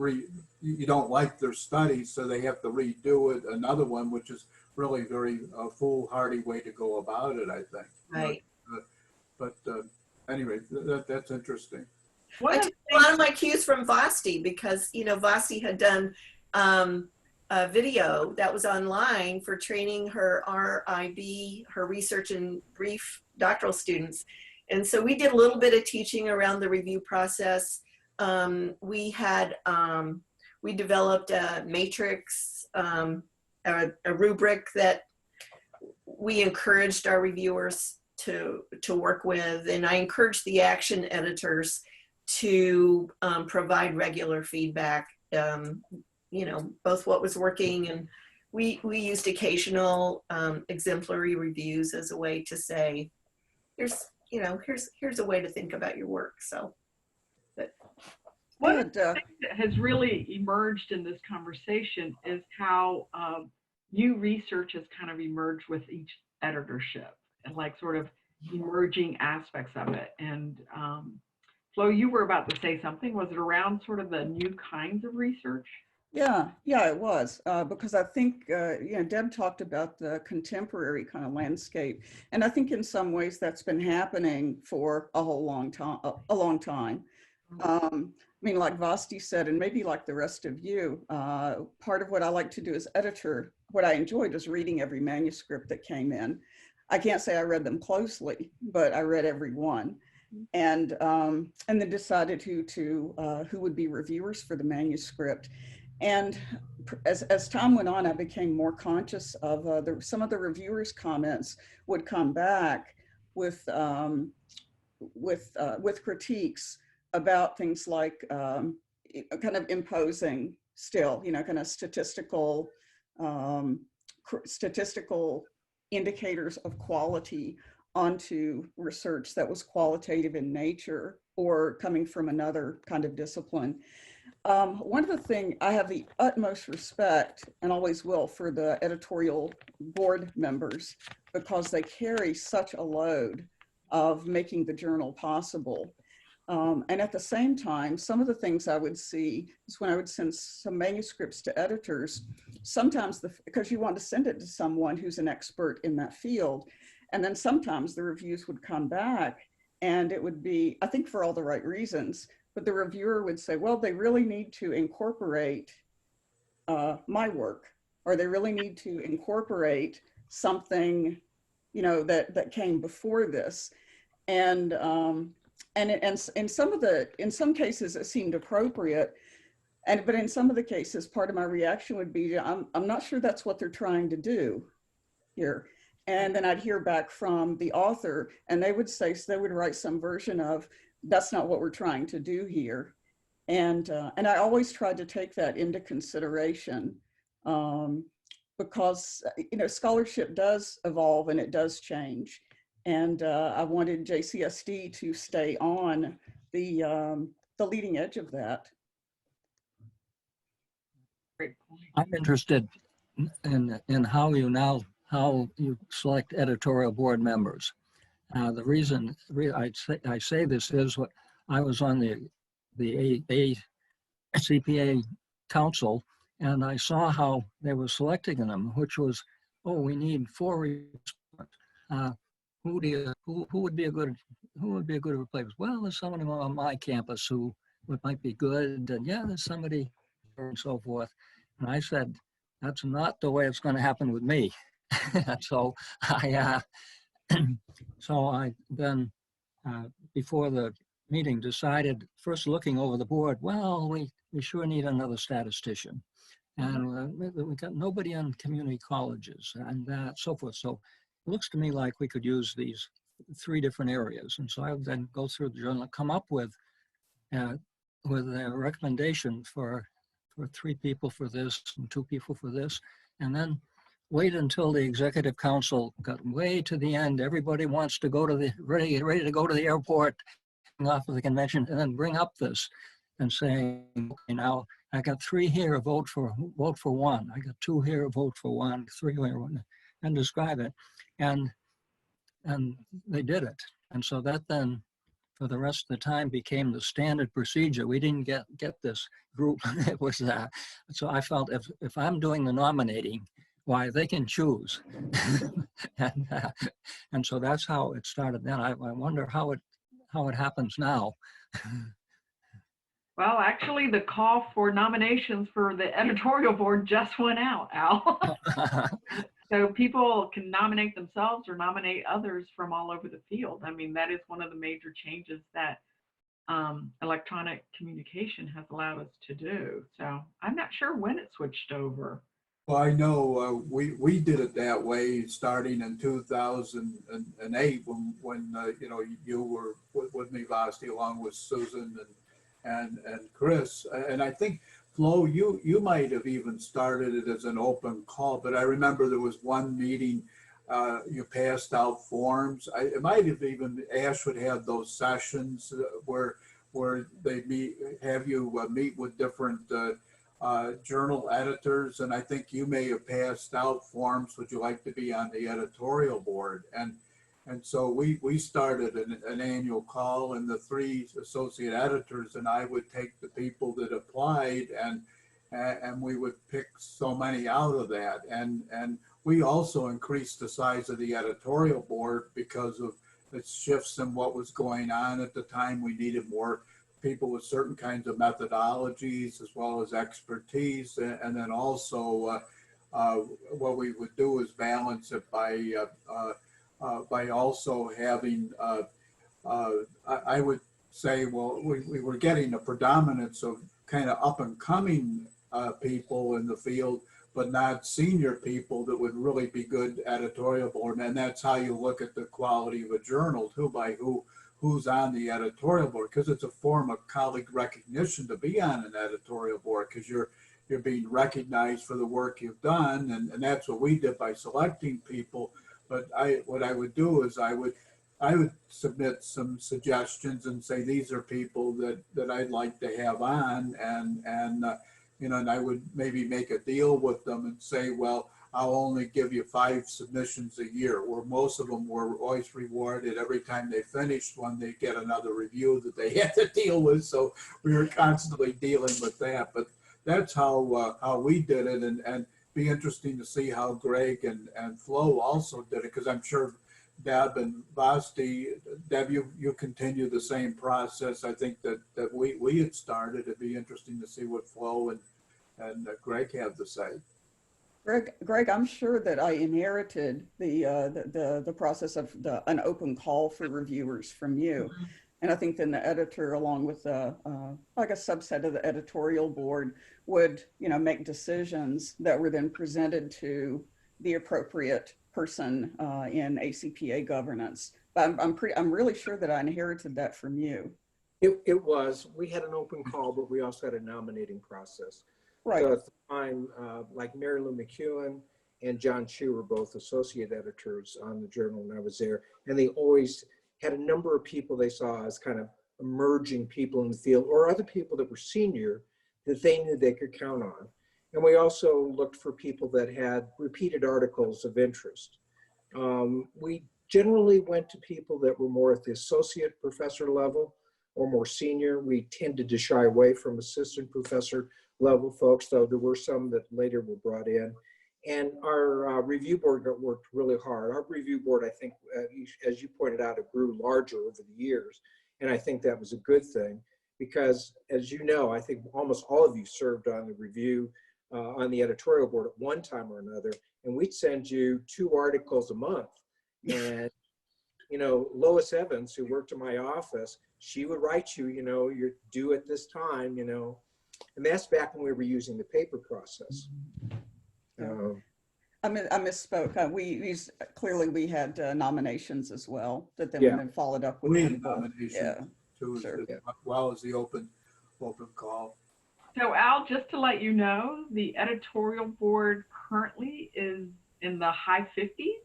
you don't like their studies, so they have to redo it, another one, which is really very foolhardy way to go about it, I think. Right. But anyway, that's interesting. I took a lot of my cues from Vasti, because, you know, Vasti had done a video that was online for training her RIB, her research and brief doctoral students. And so we did a little bit of teaching around the review process. We developed a matrix, a rubric that we encouraged our reviewers to work with. And I encouraged the action editors to provide regular feedback, you know, both what was working, and we used occasional exemplary reviews as a way to say, here's a way to think about your work. So, but one of the things that has really emerged in this conversation is how new research has kind of emerged with each editorship, and like sort of emerging aspects of it. And Flo, you were about to say something. Was it around sort of the new kinds of research? Yeah, it was because I think Deb talked about the contemporary kind of landscape, and I think in some ways that's been happening for a whole long time. A long time. I mean, like Vasti said, and maybe like the rest of you, part of what I like to do as editor, what I enjoyed was reading every manuscript that came in. I can't say I read them closely, but I read every one. And then decided who would be reviewers for the manuscript. And as time went on, I became more conscious of some of the reviewers' comments would come back with critiques about things like kind of imposing still, kind of statistical indicators of quality onto research that was qualitative in nature or coming from another kind of discipline. One of the things I have the utmost respect and always will for the editorial board members because they carry such a load of making the journal possible. And at the same time, some of the things I would see is when I would send some manuscripts to editors, sometimes because you want to send it to someone who's an expert in that field. And then sometimes the reviews would come back and it would be, I think for all the right reasons, but the reviewer would say, well, they really need to incorporate my work, or they really need to incorporate something, that came before this. And in some cases it seemed appropriate. But in some of the cases, part of my reaction would be, I'm not sure that's what they're trying to do here. And then I'd hear back from the author and they would say, so they would write some version of, that's not what we're trying to do here. And I always tried to take that into consideration because, scholarship does evolve and it does change. And I wanted JCSD to stay on the leading edge of that. Great point. I'm interested in how you select editorial board members. The reason I say this is what I was on the ACPA council, and I saw how they were selecting them, which was, we need 4 who would be a good replacement? Well, there's somebody on my campus who might be good, and yeah, there's somebody, and so forth. And I said, that's not the way it's going to happen with me. So I then before the meeting decided, first looking over the board, well, we sure need another statistician, and we got nobody on community colleges and so forth. So it looks to me like we could use these 3 different areas. And so I would then go through the journal, come up with a recommendation for 3 people for this and 2 people for this, and then wait until the executive council got way to the end. Everybody wants to go to ready to go to the airport, off of the convention, and then bring up this and saying, okay, now I got 3 here, vote for 1. I got 2 here, vote for 1, 3 here, 1, and describe it. And they did it. And so that then, for the rest of the time, became the standard procedure. We didn't get this group. It was that. So I felt if I'm doing the nominating, why, they can choose. And so that's how it started then. I wonder how it happens now. Well, actually, the call for nominations for the editorial board just went out, Al. So people can nominate themselves or nominate others from all over the field. I mean, that is one of the major changes that electronic communication has allowed us to do. So I'm not sure when it switched over. Well, I know we did it that way starting in 2008 when you were with me, Vasti, along with Susan and Chris. And I think, Flo, you might have even started it as an open call, but I remember there was one meeting you passed out forms. It might have even, Ash would have those sessions where they have you meet with different journal editors, and I think you may have passed out forms, would you like to be on the editorial board? And so we started an annual call, and the 3 associate editors and I would take the people that applied, and we would pick so many out of that. And we also increased the size of the editorial board because of the shifts in what was going on at the time. We needed more people with certain kinds of methodologies as well as expertise. And then also what we would do is balance it by also having, I would say, well, we were getting a predominance of kind of up and coming people in the field, but not senior people that would really be good editorial board. And that's how you look at the quality of a journal too, by who's on the editorial board, because it's a form of colleague recognition to be on an editorial board, because you're being recognized for the work you've done, and that's what we did by selecting people. But what I would do is I would submit some suggestions and say, these are people that I'd like to have on, and I would maybe make a deal with them and say, well, I'll only give you 5 submissions a year, where most of them were always rewarded. Every time they finished one, they get another review that they had to deal with. So we were constantly dealing with that. But that's how we did it, and be interesting to see how Greg and Flo also did it, because I'm sure Deb and Vasti, Deb, you continue the same process. I think that we had started. It'd be interesting to see what Flo and Greg have to say. Greg, I'm sure that I inherited the process of an open call for reviewers from you. Mm-hmm. And I think then the editor, along with like a subset of the editorial board, would make decisions that were then presented to the appropriate person in ACPA governance. But I'm really sure that I inherited that from you. It was. We had an open call, but we also had a nominating process. Right. So at the time, like Mary Lou McEwen and John Chu were both associate editors on the journal when I was there, and they always had a number of people they saw as kind of emerging people in the field, or other people that were senior that they knew they could count on. And we also looked for people that had repeated articles of interest. We generally went to people that were more at the associate professor level or more senior. We tended to shy away from assistant professor level folks, though there were some that later were brought in. And our review board worked really hard. Our review board, I think, as you pointed out, it grew larger over the years. And I think that was a good thing because, as you know, I think almost all of you served on the review, on the editorial board at one time or another. And we'd send you 2 articles a month. And, Lois Evans, who worked in my office, she would write you, you're due at this time, and that's back when we were using the paper process. I misspoke. Clearly we had nominations as well that then been followed up with. We had nominations too, sure. As well as the open call. So Al, just to let you know, the editorial board currently is in the high 50s.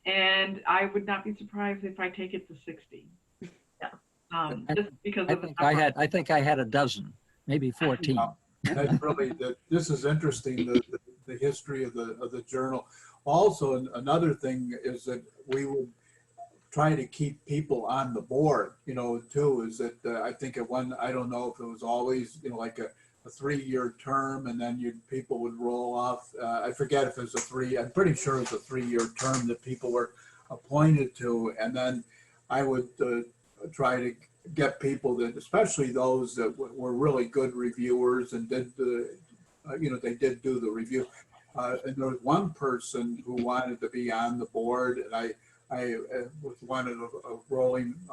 And I would not be surprised if I take it to 60. Yeah. Just because of I think I had a dozen, maybe 14. That's really this is interesting, the history of the journal. Also, another thing is that we would try to keep people on the board, too, is that I think at one, I don't know if it was always, like a 3-year term, and then people would roll off. I forget if it was I'm pretty sure it was a 3-year term that people were appointed to. And then I would try to get people that, especially those that were really good reviewers and did they did do the review. And there was one person who wanted to be on the board, and I wanted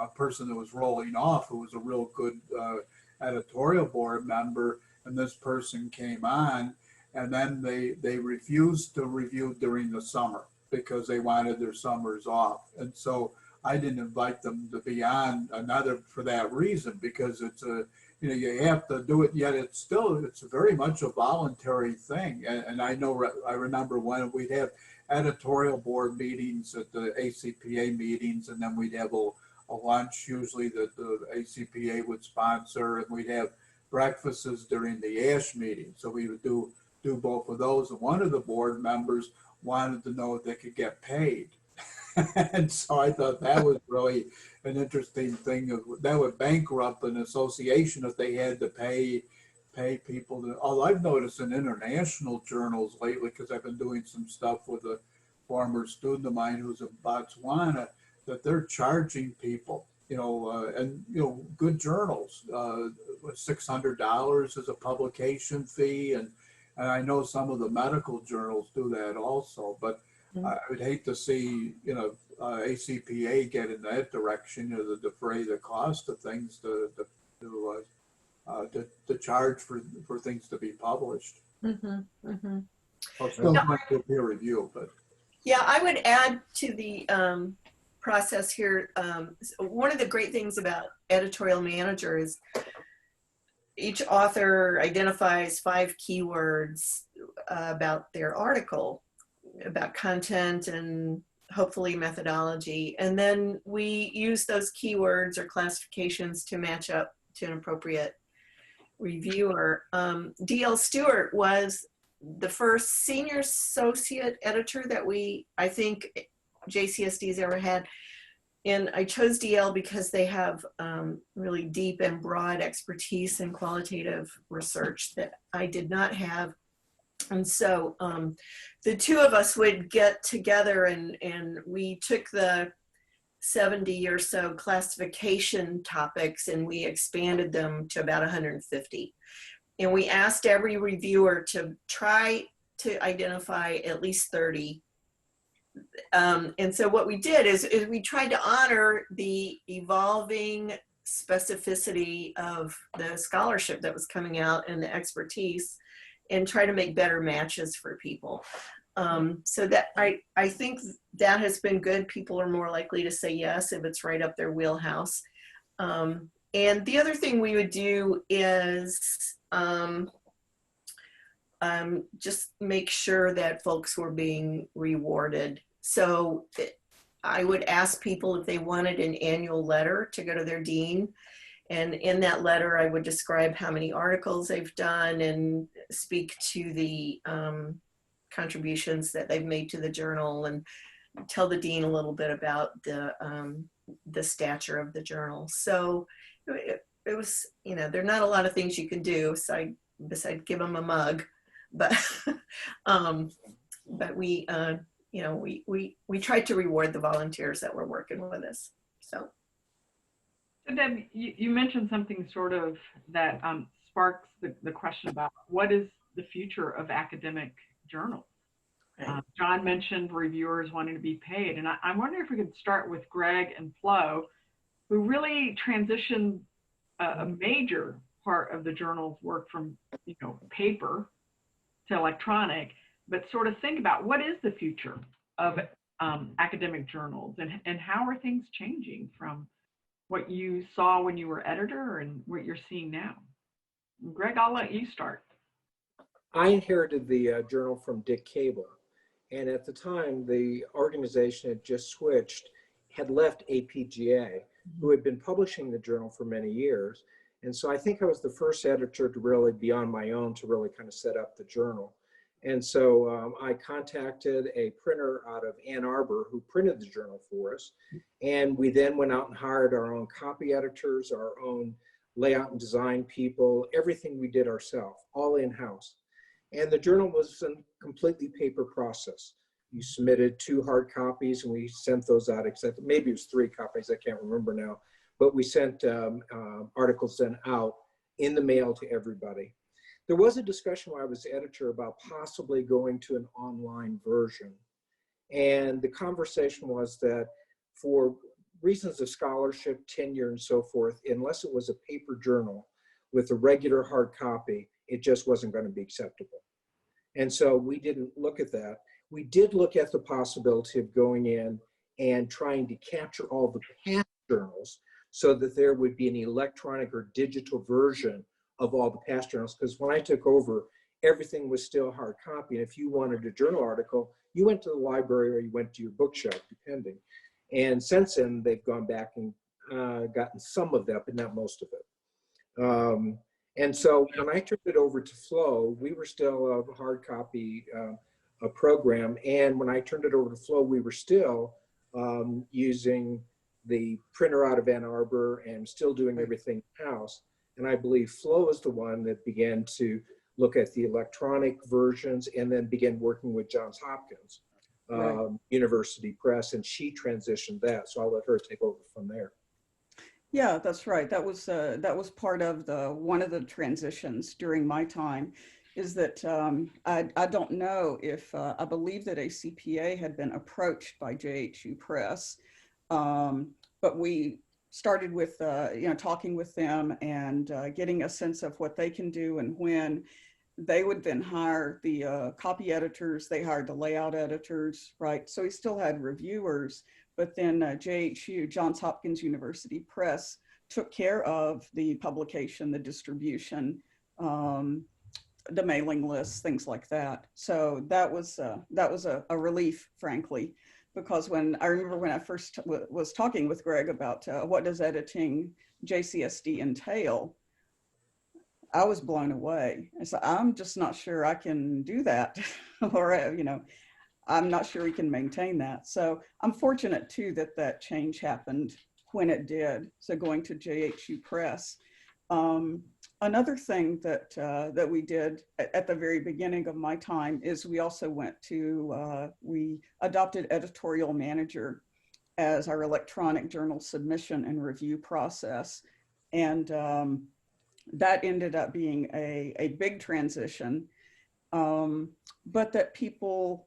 a person that was rolling off, who was a real good editorial board member, and this person came on, and then they refused to review during the summer because they wanted their summers off. And so I didn't invite them to be on another for that reason, because it's you have to do it, yet it's very much a voluntary thing. And I remember when we'd have editorial board meetings at the ACPA meetings, and then we'd have a lunch usually that the ACPA would sponsor, and we'd have breakfasts during the ASH meeting. So we would do both of those. And one of the board members wanted to know if they could get paid. And so I thought that was really an interesting thing. That would bankrupt an association if they had to pay people. Although I've noticed in international journals lately, because I've been doing some stuff with a former student of mine who's in Botswana, that they're charging people, and good journals, $600 as a publication fee, and I know some of the medical journals do that also, but I would hate to see, ACPA get in that direction, to defray the cost of things to charge for things to be published. Mm-hmm, mm-hmm. Well, still going through peer review, but. Yeah, I would add to the process here. One of the great things about editorial manager is each author identifies 5 keywords about their article, about content and hopefully methodology. And then we use those keywords or classifications to match up to an appropriate reviewer. D.L. Stewart was the first senior associate editor that I think JCSD's ever had. And I chose DL because they have really deep and broad expertise in qualitative research that I did not have. And so the two of us would get together and we took the 70 or so classification topics and we expanded them to about 150. And we asked every reviewer to try to identify at least 30. And so what we did is we tried to honor the evolving specificity of the scholarship that was coming out and the expertise and try to make better matches for people. So that I think that has been good. People are more likely to say yes if it's right up their wheelhouse. And the other thing we would do is just make sure that folks were being rewarded. So I would ask people if they wanted an annual letter to go to their dean. And in that letter, I would describe how many articles they've done and speak to the contributions that they've made to the journal and tell the dean a little bit about the stature of the journal. So it was, there are not a lot of things you can do besides give them a mug, but we we tried to reward the volunteers that were working with us. So Deb, you mentioned something sort of that sparks the question about what is the future of academic journals. right. John mentioned reviewers wanting to be paid, and I'm wondering if we could start with Greg and Flo, who really transitioned a major part of the journal's work from paper to electronic, but sort of think about what is the future of academic journals and how are things changing from what you saw when you were editor and what you're seeing now. Greg, I'll let you start. I inherited the journal from Dick Cable, and at the time the organization had just switched, had left APGA, who had been publishing the journal for many years. And so I think I was the first editor to really be on my own to really kind of set up the journal. And so I contacted a printer out of Ann Arbor who printed the journal for us. And we then went out and hired our own copy editors, our own layout and design people, everything we did ourselves, all in-house. And the journal was a completely paper process. You submitted 2 hard copies and we sent those out, except maybe it was 3 copies, I can't remember now. But we sent articles then out in the mail to everybody. There was a discussion while I was editor about possibly going to an online version. And the conversation was that for reasons of scholarship, tenure, and so forth, unless it was a paper journal with a regular hard copy, it just wasn't going to be acceptable. And so we didn't look at that. We did look at the possibility of going in and trying to capture all the past journals so that there would be an electronic or digital version of all the past journals. Because when I took over, everything was still hard copy. And if you wanted a journal article, you went to the library or you went to your bookshelf, depending. And since then, they've gone back and gotten some of that, but not most of it. And so when I turned it over to Flo, we were still a hard copy a program. And when I turned it over to Flo, we were still using the printer out of Ann Arbor and still doing everything in-house. And I believe Flo is the one that began to look at the electronic versions and then began working with Johns Hopkins University Press, and she transitioned that. So I'll let her take over from there. Yeah, that's right. That was part of one of the transitions during my time, is that I don't know if I believe that ACPA had been approached by JHU Press, but we started with talking with them and getting a sense of what they can do and when. They would then hire the copy editors. They hired the layout editors, right? So we still had reviewers, but then JHU, Johns Hopkins University Press, took care of the publication, the distribution, the mailing lists, things like that. So that was a relief, frankly, because I remember when I first was talking with Greg about what does editing JCSD entail, I was blown away. And so I'm just not sure I can do that, or I'm not sure we can maintain that. So I'm fortunate too that change happened when it did. So going to JHU Press. Another thing that we did at the very beginning of my time is we also we adopted Editorial Manager as our electronic journal submission and review process. And that ended up being a big transition, but that people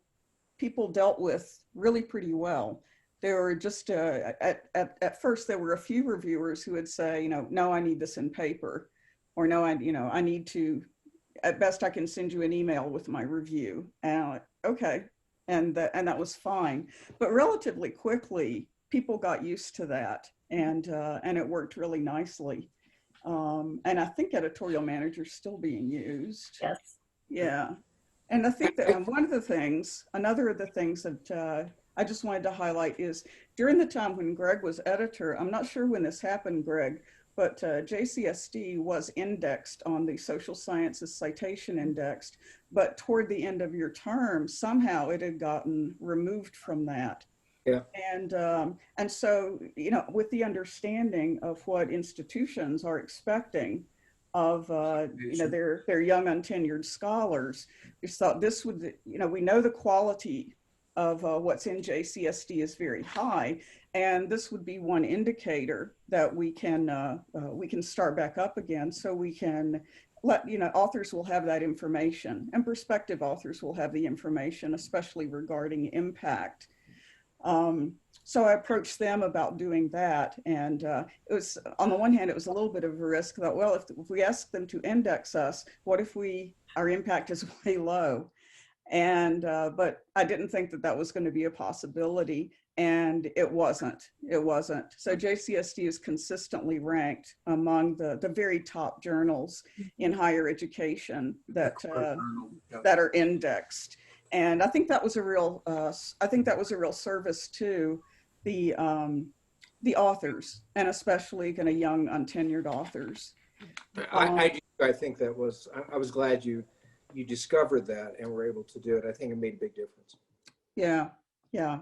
dealt with really pretty well. There were just, at first, there were a few reviewers who would say, no, I need this in paper, or no, I need to, at best I can send you an email with my review. And I'm like, okay, and that was fine. But relatively quickly, people got used to that, and it worked really nicely. And I think Editorial Manager is still being used. Yes. Yeah. And I think that another of the things that I just wanted to highlight is during the time when Greg was editor, I'm not sure when this happened, Greg, but JCSD was indexed on the Social Sciences Citation Index, but toward the end of your term, somehow it had gotten removed from that. Yeah. And so, with the understanding of what institutions are expecting of, their young untenured scholars, we thought this would, we know the quality of what's in JCSD is very high, and this would be one indicator that we can start back up again, so we can let, authors will have that information, and prospective authors will have the information, especially regarding impact. So I approached them about doing that, and it was, on the one hand, it was a little bit of a risk that, well, if we ask them to index us, what if our impact is way low? And but I didn't think that was going to be a possibility, and it wasn't. So JCSD is consistently ranked among the very top journals in higher education that are indexed. And I think that was a real service to the authors, and especially kind of young untenured authors. I think that was, I was glad you discovered that and were able to do it. I think it made a big difference. Yeah,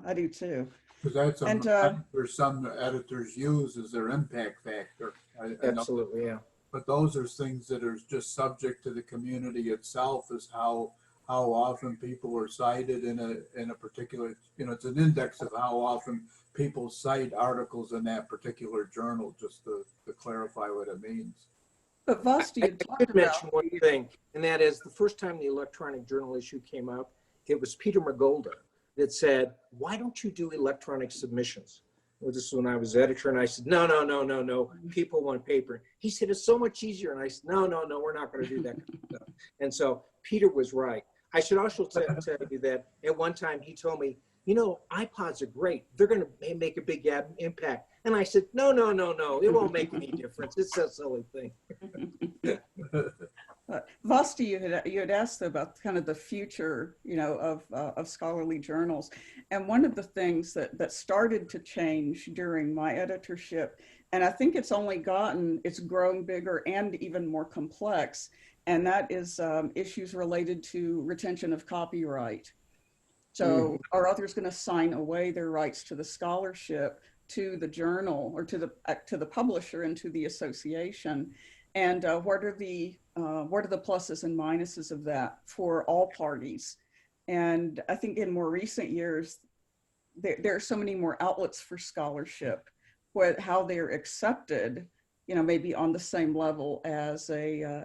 I do too. Because that's for some editors use as their impact factor. Absolutely, yeah. But those are things that are just subject to the community itself, is how often people are cited in a particular, it's an index of how often people cite articles in that particular journal, just to clarify what it means. But Vasti, I did mention one thing, and that is the first time the electronic journal issue came out, it was Peter Magolda that said, why don't you do electronic submissions? Well, this is when I was editor, and I said, no, people want paper. He said, it's so much easier. And I said, no, we're not going to do that kind of stuff. And so Peter was right. I should also tell you that at one time he told me, iPods are great. They're going to make a big impact. And I said, no, it won't make any difference. It's a silly thing. Vasti, you had asked about kind of the future, of scholarly journals. And one of the things that started to change during my editorship, and I think it's grown bigger and even more complex, and that is issues related to retention of copyright. So are authors going to sign away their rights to the scholarship to the journal or to the publisher and to the association? And what are the pluses and minuses of that for all parties? And I think in more recent years, there are so many more outlets for scholarship, how they're accepted, you know, maybe on the same level as a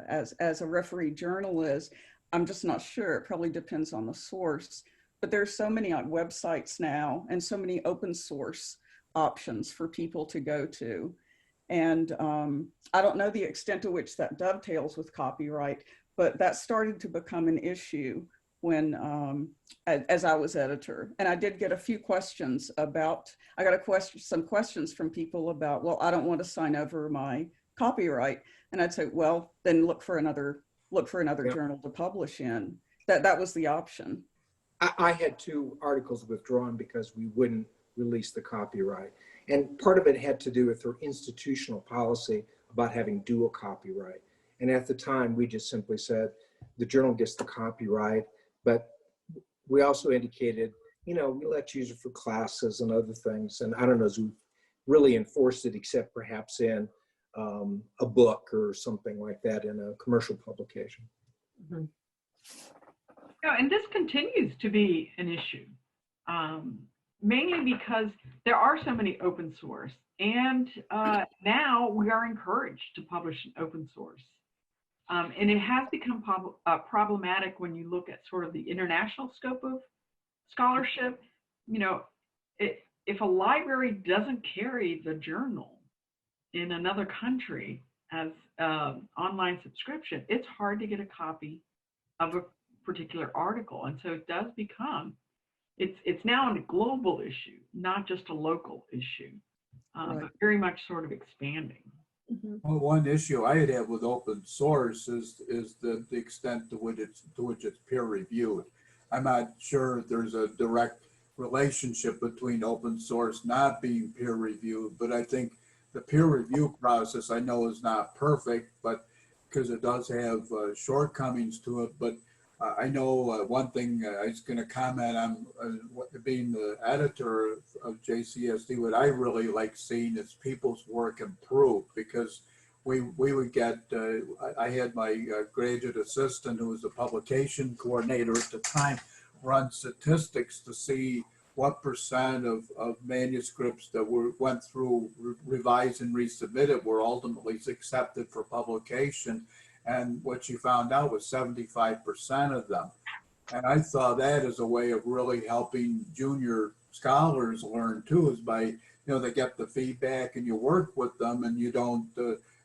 referee journal is. I'm just not sure. It probably depends on the source. But there's so many on websites now and so many open source options for people to go to. And I don't know the extent to which that dovetails with copyright, but that started to become an issue when, as I was editor. And I did get a few questions about, some questions from people about, well, I don't want to sign over my copyright. And I'd say, well, then look for another journal to publish in. That was the option. I had 2 articles withdrawn because we wouldn't release the copyright. And part of it had to do with their institutional policy about having dual copyright. And at the time, we just simply said, the journal gets the copyright, but we also indicated, you know, we let you use it for classes and other things. And I don't know if we really enforced it, except perhaps in a book or something like that in a commercial publication. Mm-hmm. Yeah, and this continues to be an issue, mainly because there are so many open source, and now we are encouraged to publish in open source. And it has become problematic when you look at sort of the international scope of scholarship. You know, if a library doesn't carry the journal in another country as online subscription, it's hard to get a copy of a particular article. And so it does become, it's now a global issue, not just a local issue, Right. but very much sort of expanding. Mm-hmm. Well, one issue I have with open source is the extent to which it's peer reviewed. I'm not sure if there's a direct relationship between open source not being peer reviewed, but I think the peer review process, I know, is not perfect, but because it does have shortcomings to it. But I know one thing I was going to comment on, being the editor of JCSD, what I really like seeing is people's work improve, because we would get, I had my graduate assistant, who was the publication coordinator at the time, run statistics to see what percent of manuscripts that went through, revised and resubmitted were ultimately accepted for publication. And what she found out was 75% of them. And I saw that as a way of really helping junior scholars learn too, is by, you know, they get the feedback and you work with them and you don't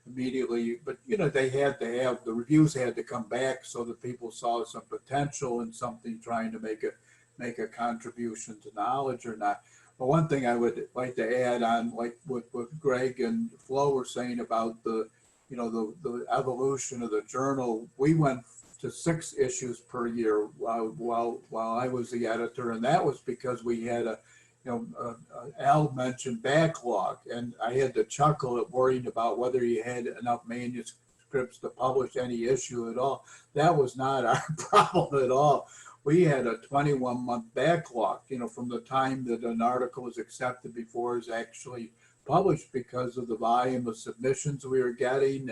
immediately, but you know, they had to have, the reviews had to come back so that people saw some potential in something trying to make a contribution to knowledge or not. But one thing I would like to add on, like what Greg and Flo were saying about the, you know, the evolution of the journal, we went to 6 issues per year while I was the editor, and that was because we had a, you know, Al mentioned backlog, and I had to chuckle at worrying about whether you had enough manuscripts to publish any issue at all. That was not our problem at all. We had a 21-month backlog, you know, from the time that an article was accepted before it was actually published, because of the volume of submissions we were getting,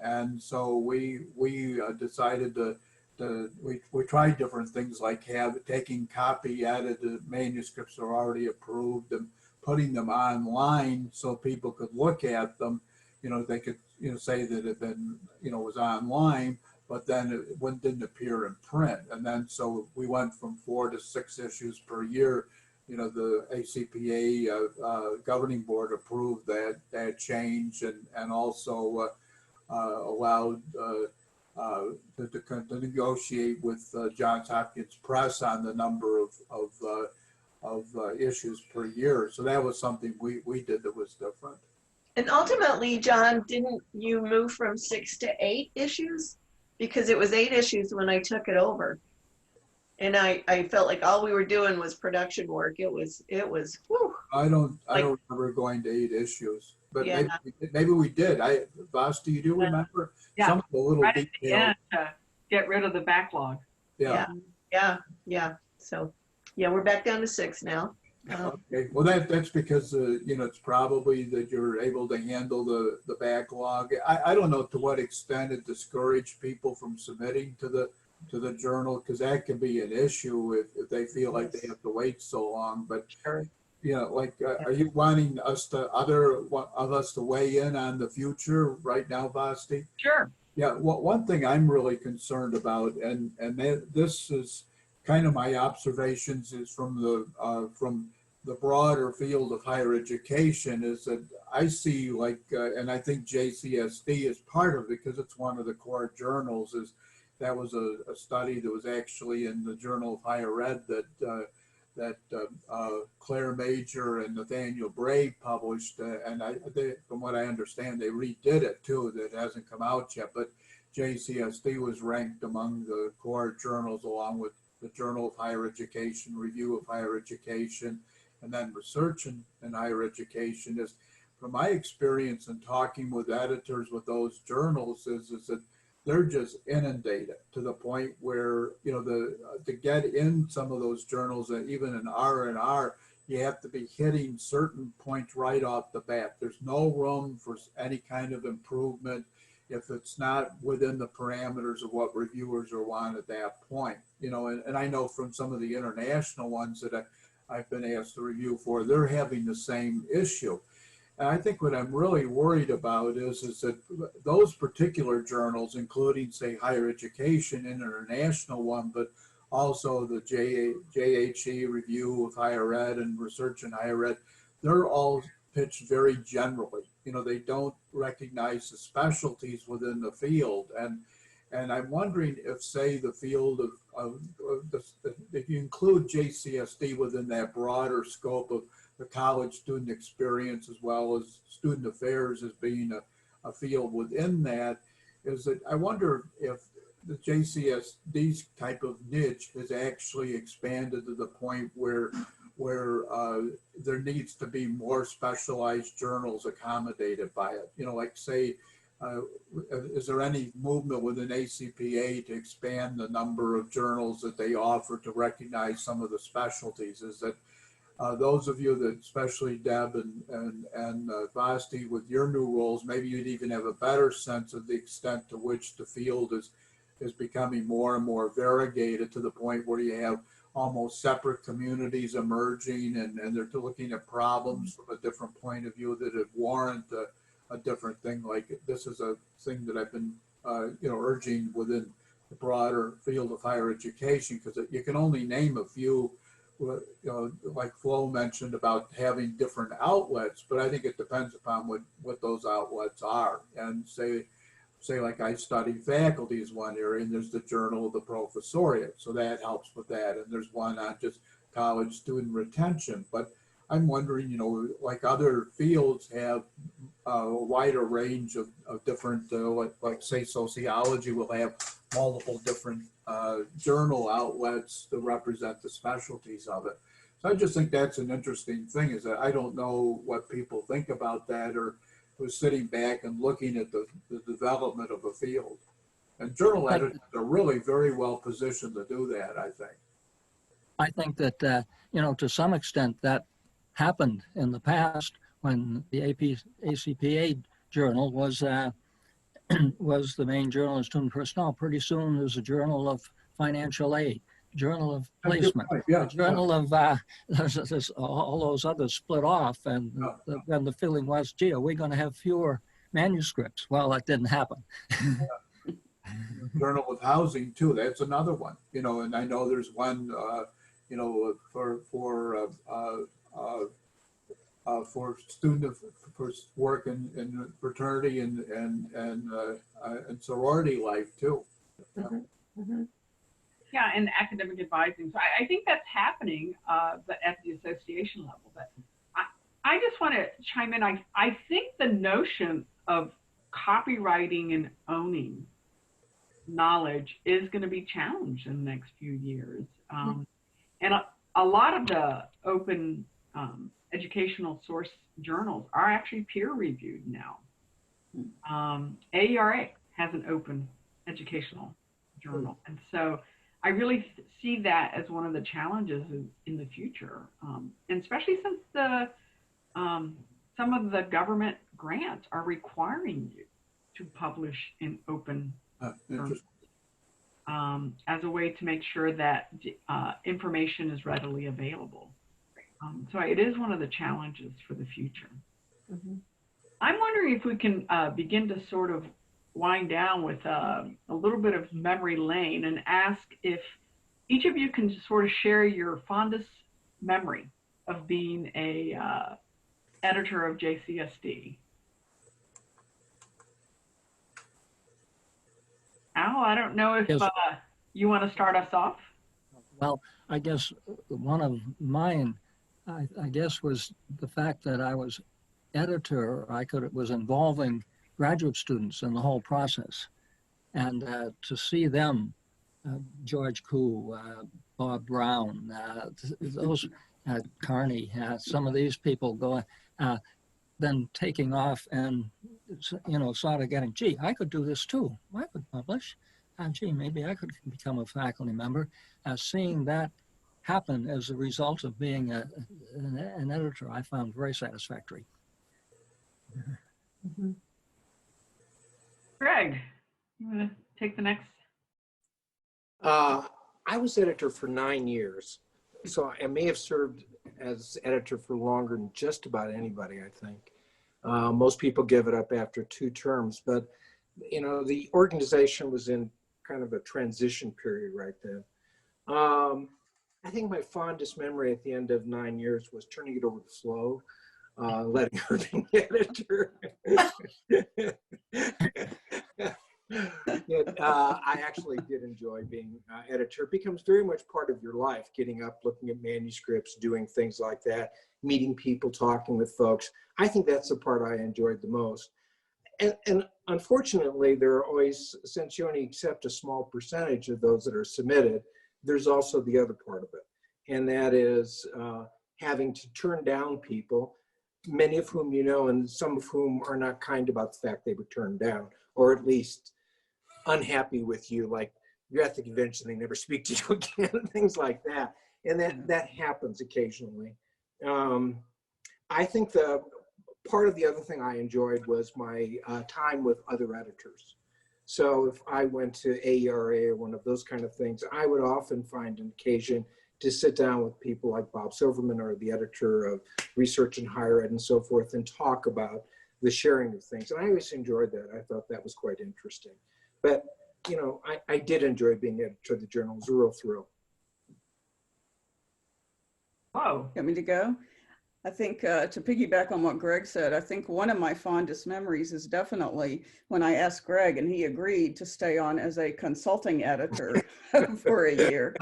and so we decided we tried different things, like taking copy edited manuscripts that are already approved and putting them online so people could look at them. You know, they could, you know, say that it been, you know, was online, but then it didn't appear in print. And then so we went from 4 to 6 issues per year. You know, the ACPA governing board approved that change, and also allowed to negotiate with Johns Hopkins Press on the number of issues per year. So that was something we did that was different. And ultimately, John, didn't you move from 6 to 8 issues? Because it was 8 issues when I took it over. And I felt like all we were doing was production work. It was whew. I don't remember going to 8 issues, but Yeah. maybe we did. Vasti, you do remember? Yeah. Some of the little Right at the details. end to get rid of the backlog. Yeah. Yeah. So yeah, we're back down to 6 now. Okay, well, that's because, you know, it's probably that you're able to handle the backlog. I don't know to what extent it discouraged people from submitting to the journal, because that can be an issue if they feel like they have to wait so long. But, Sure. you know, like, are you wanting us to, of us to weigh in on the future right now, Vasti? Sure. Yeah, one thing I'm really concerned about, and this is kind of my observations, is from the broader field of higher education, is that I see, like, and I think JCSD is part of it because it's one of the core journals. Is that was a study that was actually in the Journal of Higher Ed that Claire Major and Nathaniel Brave published, and from what I understand, they redid it too. That hasn't come out yet, but JCSD was ranked among the core journals, along with the Journal of Higher Education, Review of Higher Education, and then Research in Higher Education. Is, from my experience in talking with editors with those journals, is that they're just inundated to the point where, you know, to get in some of those journals, and even in R&R, you have to be hitting certain points right off the bat. There's no room for any kind of improvement if it's not within the parameters of what reviewers are want at that point. You know, and I know from some of the international ones that I've been asked to review for, they're having the same issue. And I think what I'm really worried about is that those particular journals, including, say, Higher Education, international one, but also the JHE Review of Higher Ed and Research in Higher Ed, they're all pitched very generally. You know, they don't recognize the specialties within the field. And I'm wondering if, say, the field if you include JCSD within that broader scope of the college student experience, as well as student affairs as being a field within that, is that I wonder if the JCSD's type of niche has actually expanded to the point where there needs to be more specialized journals accommodated by it. You know, like, say, is there any movement within ACPA to expand the number of journals that they offer to recognize some of the specialties? Is that those of you that, especially Deb and Vasti, with your new roles, maybe you'd even have a better sense of the extent to which the field is becoming more and more variegated, to the point where you have almost separate communities emerging, and they're looking at problems from a different point of view that would warrant a different thing. Like, this is a thing that I've been you know, urging within the broader field of higher education, because you can only name a few. You know, like Flo mentioned about having different outlets, but I think it depends upon what those outlets are. And say like, I study faculty is one area, and there's the Journal of the Professoriate, so that helps with that. And there's one on just college student retention. But I'm wondering, you know, like other fields have a wider range of different, like say sociology will have multiple different journal outlets to represent the specialties of it. So I just think that's an interesting thing, is that I don't know what people think about that, or who's sitting back and looking at the development of a field. And journal editors are really very well positioned to do that, I think. I think that, you know, to some extent that happened in the past when the ACPA journal was was the main journal of student personnel. Pretty soon there's a journal of financial aid, journal of placement, yeah, journal of there's all those others split off, and then the feeling was, gee, are we going to have fewer manuscripts? Well, that didn't happen. Journal of Housing too, that's another one, you know, and I know there's one you know, for student for work in fraternity and sorority life too. Mm-hmm. Mm-hmm. Yeah, and academic advising. So I think that's happening, but at the association level. But I just want to chime in. I think the notion of copywriting and owning knowledge is going to be challenged in the next few years. And a lot of the open educational source journals are actually peer reviewed now. AERA has an open educational journal. And so I really see that as one of the challenges in the future, and especially since some of the government grants are requiring you to publish in open journals, as a way to make sure that information is readily available. So it is one of the challenges for the future. Mm-hmm. I'm wondering if we can begin to sort of wind down with a little bit of memory lane and ask if each of you can just sort of share your fondest memory of being a editor of JCSD. Al, I don't know if Yes. You want to start us off? Well, I guess one of mine, I guess, was the fact that I was editor. Was involving graduate students in the whole process, and to see them, George Koo, Bob Brown, those Carney, some of these people going, then taking off and, you know, sort of getting, gee, I could do this too. I could publish. Gee, maybe I could become a faculty member. Seeing that happen as a result of being an editor, I found very satisfactory. Mm-hmm. Greg, you want to take the next? I was editor for 9 years, so I may have served as editor for longer than just about anybody, I think. Most people give it up after 2 terms, but you know, the organization was in kind of a transition period right then. I think my fondest memory at the end of 9 years was turning it over to Flo, letting her be editor. I actually did enjoy being editor. It becomes very much part of your life, getting up, looking at manuscripts, doing things like that, meeting people, talking with folks. I think that's the part I enjoyed the most. And unfortunately, there are always, since you only accept a small percentage of those that are submitted, there's also the other part of it. And that is having to turn down people, many of whom you know, and some of whom are not kind about the fact they were turned down, or at least unhappy with you, like you're at the convention, they never speak to you again, things like that. And that happens occasionally. I think part of the other thing I enjoyed was my time with other editors. So if I went to AERA or one of those kind of things, I would often find an occasion to sit down with people like Bob Silverman or the editor of Research in Higher Ed and so forth and talk about the sharing of things. And I always enjoyed that. I thought that was quite interesting. But, you know, I did enjoy being editor of the journal. It was a real thrill. Whoa. Want me to go? I think to piggyback on what Greg said, I think one of my fondest memories is definitely when I asked Greg and he agreed to stay on as a consulting editor for a year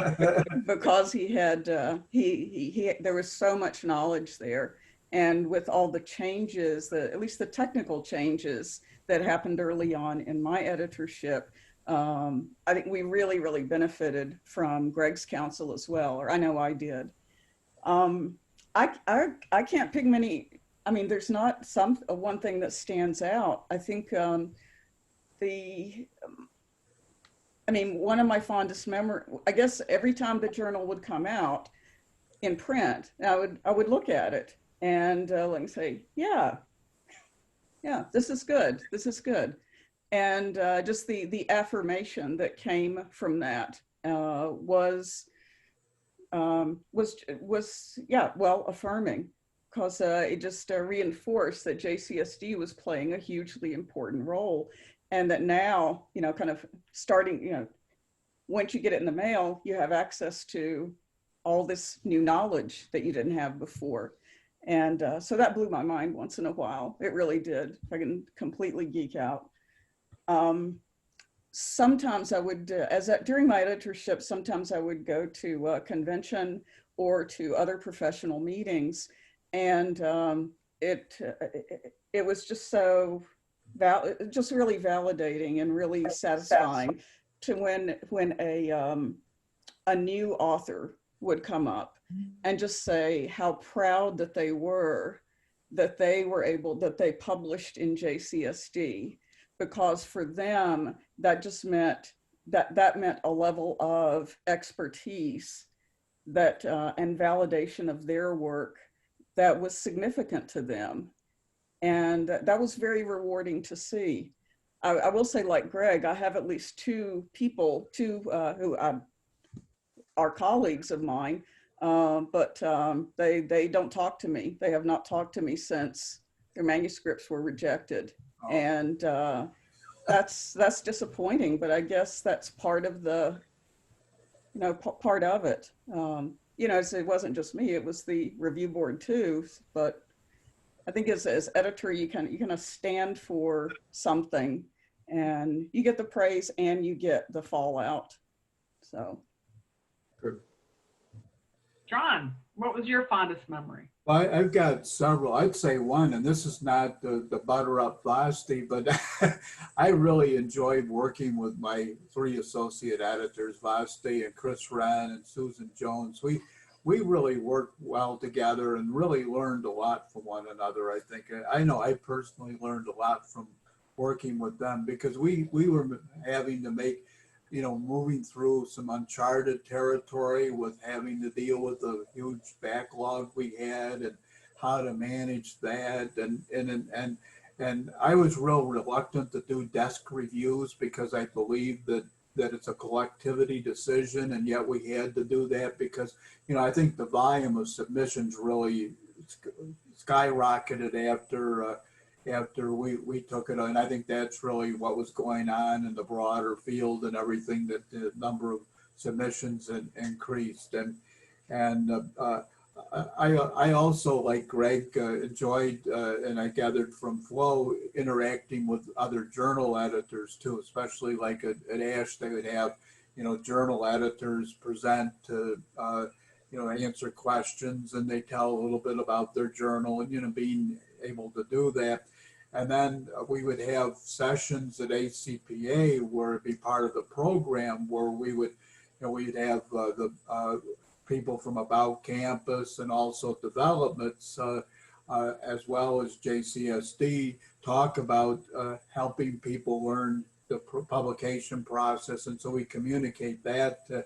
because he had, there was so much knowledge there. And with all the changes, at least the technical changes that happened early on in my editorship, I think we really, really benefited from Greg's counsel as well, or I know I did. I can't pick many. I mean, there's not one thing that stands out. I think one of my fondest memory, I guess every time the journal would come out in print, I would look at it and let me say, yeah, this is good. This is good. And just the affirmation that came from that was affirming, because it just reinforced that JCSD was playing a hugely important role, and that now, you know, kind of starting, you know, once you get it in the mail, you have access to all this new knowledge that you didn't have before. And so that blew my mind once in a while. It really did. I can completely geek out. Sometimes I would, during my editorship, sometimes I would go to a convention or to other professional meetings, and it was just so just really validating and really satisfying to when a new author would come up and just say how proud that they were that they published in JCSD. Because for them, that just meant that meant a level of expertise that and validation of their work that was significant to them. And that was very rewarding to see. I will say, like Greg, I have at least two people, who are colleagues of mine, but they don't talk to me. They have not talked to me since their manuscripts were rejected. Oh. And that's disappointing, but I guess that's part of the, part of it. It wasn't just me, it was the review board too, but I think as editor, you kind of stand for something, and you get the praise and you get the fallout. So. Good. John, what was your fondest memory? Well, I've got several. I'd say one, and this is not the butter up Vasti, but I really enjoyed working with my three associate editors, Vasti and Chris Wren and Susan Jones. We really worked well together and really learned a lot from one another, I think. I know I personally learned a lot from working with them, because we were having to make, moving through some uncharted territory with having to deal with the huge backlog we had and how to manage that. And I was real reluctant to do desk reviews, because I believe that it's a collectivity decision, and yet we had to do that because, I think the volume of submissions really skyrocketed after we took it. And I think that's really what was going on in the broader field and everything, that the number of submissions increased. And I also, like Greg, enjoyed, and I gathered from Flo, interacting with other journal editors too, especially like at ASH, they would have, journal editors present to, answer questions, and they tell a little bit about their journal, and, being able to do that. And then we would have sessions at ACPA where it'd be part of the program where we would, we'd have the people from About Campus and also developments, as well as JCSD, talk about helping people learn the publication process. And so we communicate that to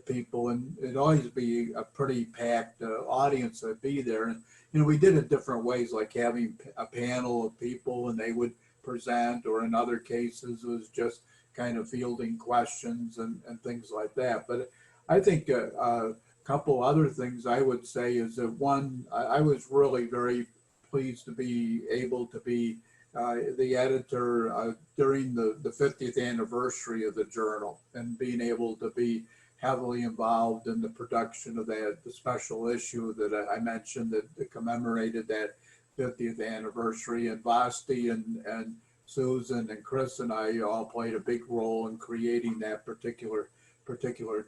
people, and it'd always be a pretty packed audience that'd be there. And we did it different ways, like having a panel of people and they would present, or in other cases it was just kind of fielding questions and things like that. But I think a couple other things I would say is that, one, I was really very pleased to be able to be the editor during the 50th anniversary of the journal, and being able to be heavily involved in the production of the special issue that I mentioned that commemorated that 50th anniversary. And Vasti and Susan and Chris and I all played a big role in creating that particular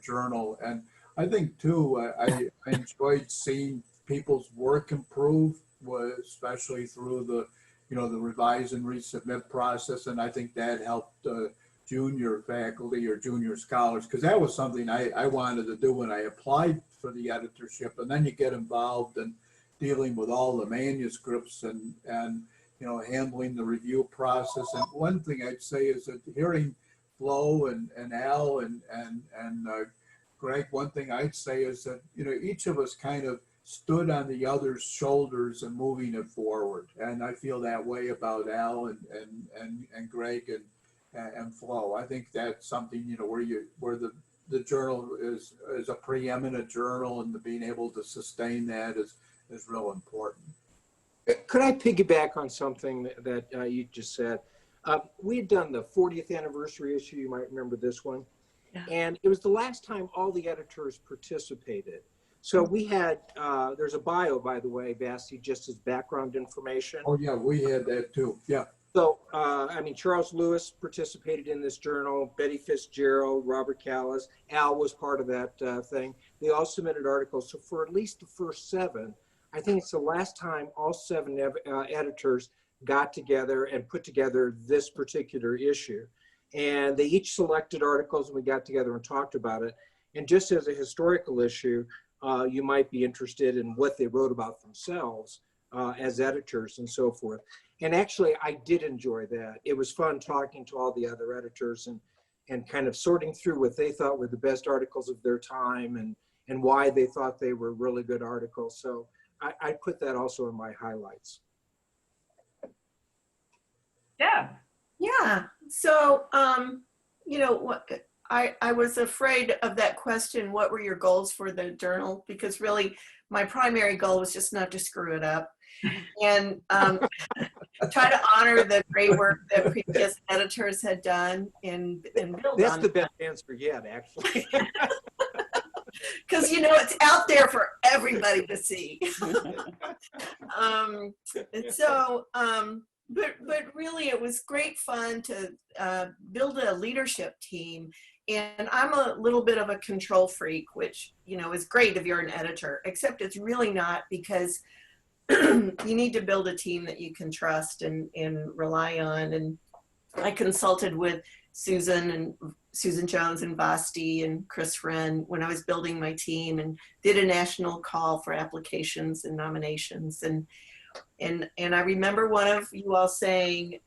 journal. And I think too, I enjoyed seeing people's work improve, especially through the the revise and resubmit process. And I think that helped junior faculty or junior scholars, because that was something I wanted to do when I applied for the editorship. And then you get involved in dealing with all the manuscripts and handling the review process. And one thing I'd say is that hearing Flo and Al and Greg, one thing I'd say is that each of us kind of stood on the other's shoulders and moving it forward. And I feel that way about Al and Greg and Flo. I think that's something where the journal is a preeminent journal, and being able to sustain that is real important. Could I piggyback on something that you just said? We had done the 40th anniversary issue. You might remember this one. Yeah. And it was the last time all the editors participated. So we had, there's a bio, by the way, Vasti, just as background information. Oh yeah, we had that too, yeah. So, Charles Lewis participated in this journal, Betty Fitzgerald, Robert Callis, Al was part of that thing. They all submitted articles. So for at least the first 7, I think it's the last time all 7 editors got together and put together this particular issue. And they each selected articles, and we got together and talked about it. And just as a historical issue, you might be interested in what they wrote about themselves as editors and so forth. And actually, I did enjoy that. It was fun talking to all the other editors and kind of sorting through what they thought were the best articles of their time and why they thought they were really good articles. So I put that also in my highlights. Yeah. Yeah. So, you know, what I was afraid of that question. What were your goals for the journal? Because really, my primary goal was just not to screw it up and try to honor the great work that previous editors had done and build That's on the best answer yet, actually. because you know it's out there for everybody to see. But really it was great fun to build a leadership team, and I'm a little bit of a control freak, which you know is great if you're an editor, except it's really not, because you need to build a team that you can trust and rely on. And I consulted with Susan Jones and Vasti and Chris Friend when I was building my team, and did a national call for applications and nominations. And I remember one of you all saying,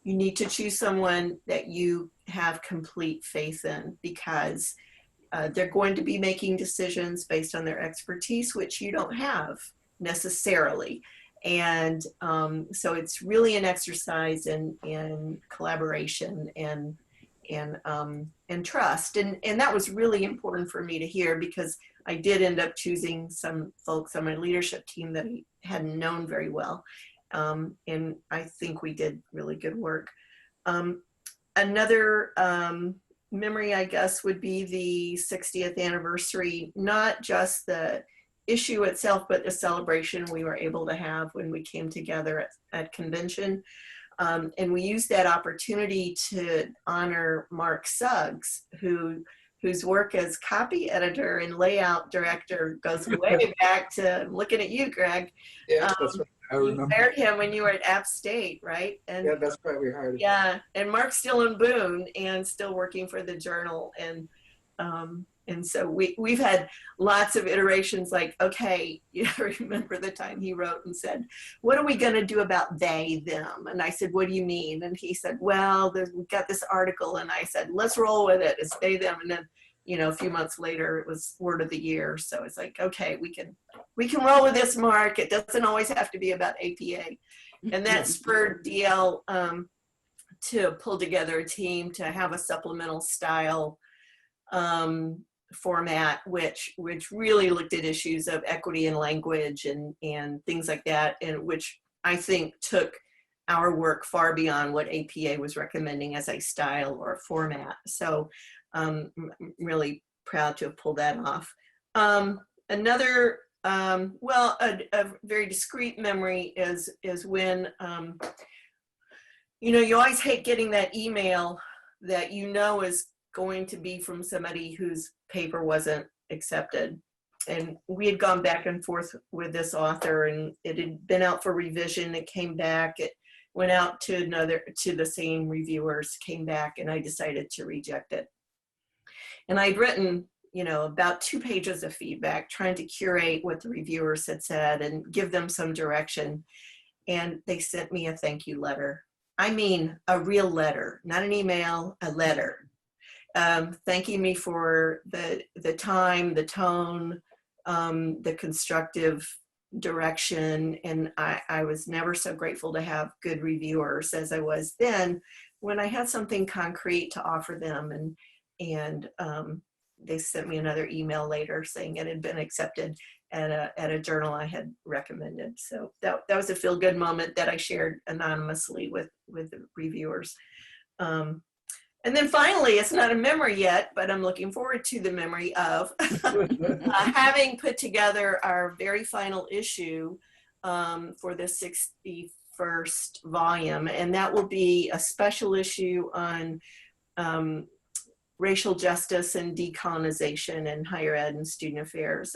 you need to choose someone that you have complete faith in, because they're going to be making decisions based on their expertise, which you don't have necessarily. And so it's really an exercise in collaboration and trust. And that was really important for me to hear, because I did end up choosing some folks on my leadership team that I hadn't known very well. And I think we did really good work. Another memory, I guess, would be the 60th anniversary, not just the issue itself, but the celebration we were able to have when we came together at convention. And we used that opportunity to honor Mark Suggs, whose work as copy editor and layout director goes way back to, I'm looking at you, Greg. Yeah, that's right. I remember. You hired him when you were at App State, right? And yeah, that's right, we hired him. Yeah, and Mark's still in Boone and still working for the Journal. And so we've had lots of iterations like, okay, you remember the time he wrote and said, what are we going to do about they, them? And I said, what do you mean? And he said, well, we've got this article. And I said, let's roll with it. It's they, them. And then, you know, a few months later, it was word of the year. So it's like, okay, we can roll with this, Mark. It doesn't always have to be about APA. And that spurred DL to pull together a team to have a supplemental style format, which really looked at issues of equity in language and things like that, and which I think took our work far beyond what APA was recommending as a style or a format. So I'm really proud to have pulled that off. Another, well, a very discrete memory is when, you know, you always hate getting that email that you know is going to be from somebody whose paper wasn't accepted. And we had gone back and forth with this author, and it had been out for revision. It came back, it went out to the same reviewers, came back, and I decided to reject it. And I'd written, you know, about 2 pages of feedback, trying to curate what the reviewers had said and give them some direction. And they sent me a thank you letter. I mean, a real letter, not an email, a letter. Thanking me for the time, the tone, the constructive direction. And I was never so grateful to have good reviewers as I was then when I had something concrete to offer them. And they sent me another email later saying it had been accepted at a journal I had recommended. So that was a feel-good moment that I shared anonymously with the reviewers. And then finally, it's not a memory yet, but I'm looking forward to the memory of having put together our very final issue for the 61st volume. And that will be a special issue on racial justice and decolonization in higher ed and student affairs.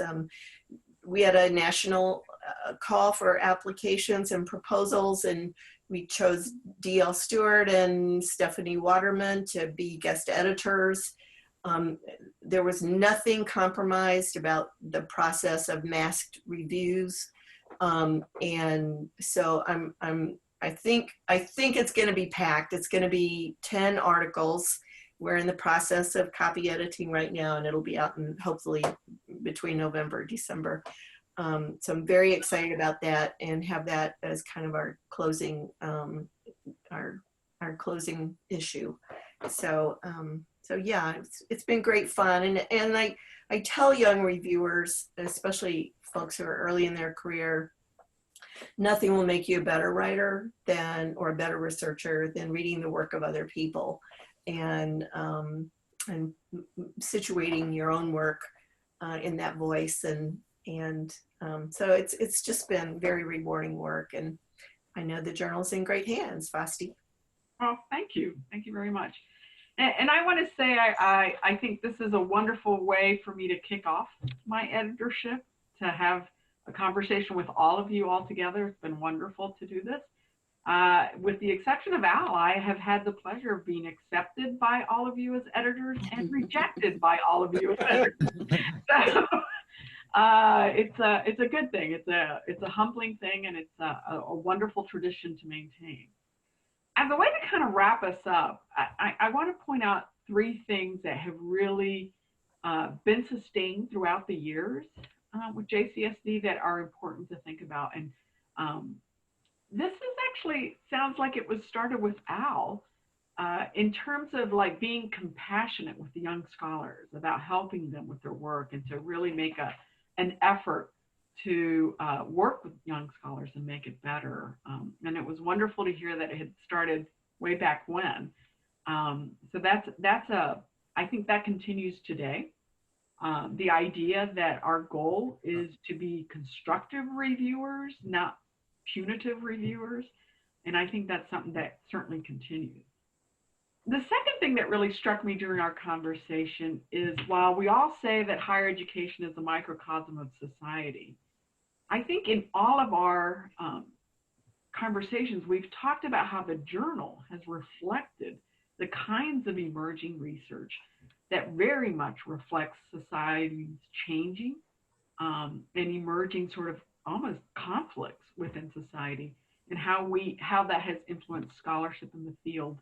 We had a national call for applications and proposals, and we chose D.L. Stewart and Stephanie Waterman to be guest editors. There was nothing compromised about the process of masked reviews. And so I think it's gonna be packed. It's gonna be 10 articles, we're in the process of copy editing right now, and it'll be out in hopefully between November and December. So I'm very excited about that, and have that as kind of our closing our closing issue. So so yeah, it's been great fun, and I tell young reviewers, especially folks who are early in their career, nothing will make you a better writer or a better researcher than reading the work of other people, and situating your own work in that voice, and so it's just been very rewarding work, and I know the journal's in great hands. Vasti. Oh, thank you very much. And I want to say I think this is a wonderful way for me to kick off my editorship, to have a conversation with all of you all together. It's been wonderful to do this. With the exception of Al, I have had the pleasure of being accepted by all of you as editors and rejected by all of you as editors. So it's a good thing. It's a humbling thing, and it's a wonderful tradition to maintain. As a way to kind of wrap us up, I want to point out 3 things that have really been sustained throughout the years with JCSD that are important to think about. And this is actually sounds like it was started with Al in terms of like being compassionate with the young scholars, about helping them with their work, and to really make an effort to work with young scholars and make it better. And it was wonderful to hear that it had started way back when. So I think that continues today. The idea that our goal is to be constructive reviewers, not punitive reviewers. And I think that's something that certainly continues. The second thing that really struck me during our conversation is, while we all say that higher education is a microcosm of society, I think in all of our conversations, we've talked about how the journal has reflected the kinds of emerging research that very much reflects society's changing and emerging sort of almost conflicts within society, and how that has influenced scholarship in the field,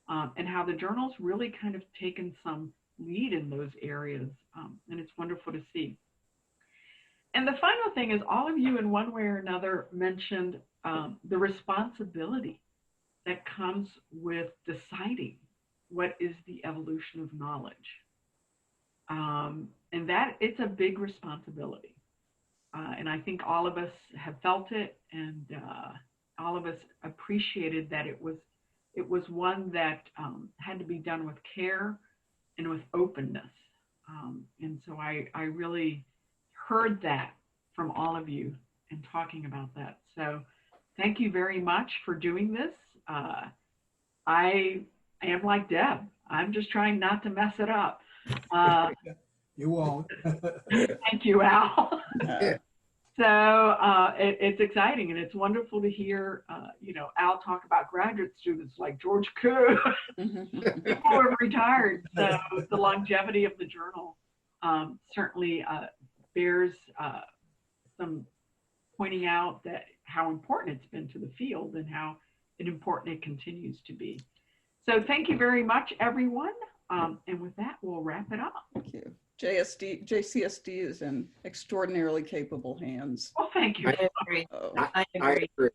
and how the journal's really kind of taken some lead in those areas, and it's wonderful to see. And the final thing is, all of you in one way or another mentioned the responsibility that comes with deciding what is the evolution of knowledge. And that it's a big responsibility. And I think all of us have felt it, and all of us appreciated that it was one that had to be done with care and with openness. And so I really heard that from all of you and talking about that. So thank you very much for doing this. I am like Deb. I'm just trying not to mess it up. You won't. Thank you, Al. So it's exciting, and it's wonderful to hear, Al talk about graduate students like George Koo, people who have retired. So the longevity of the journal certainly bears some pointing out that how important it's been to the field, and how important it continues to be. So thank you very much, everyone. And with that, we'll wrap it up. Thank you. JCSD is in extraordinarily capable hands. Well, thank you. I agree. Oh. I agree.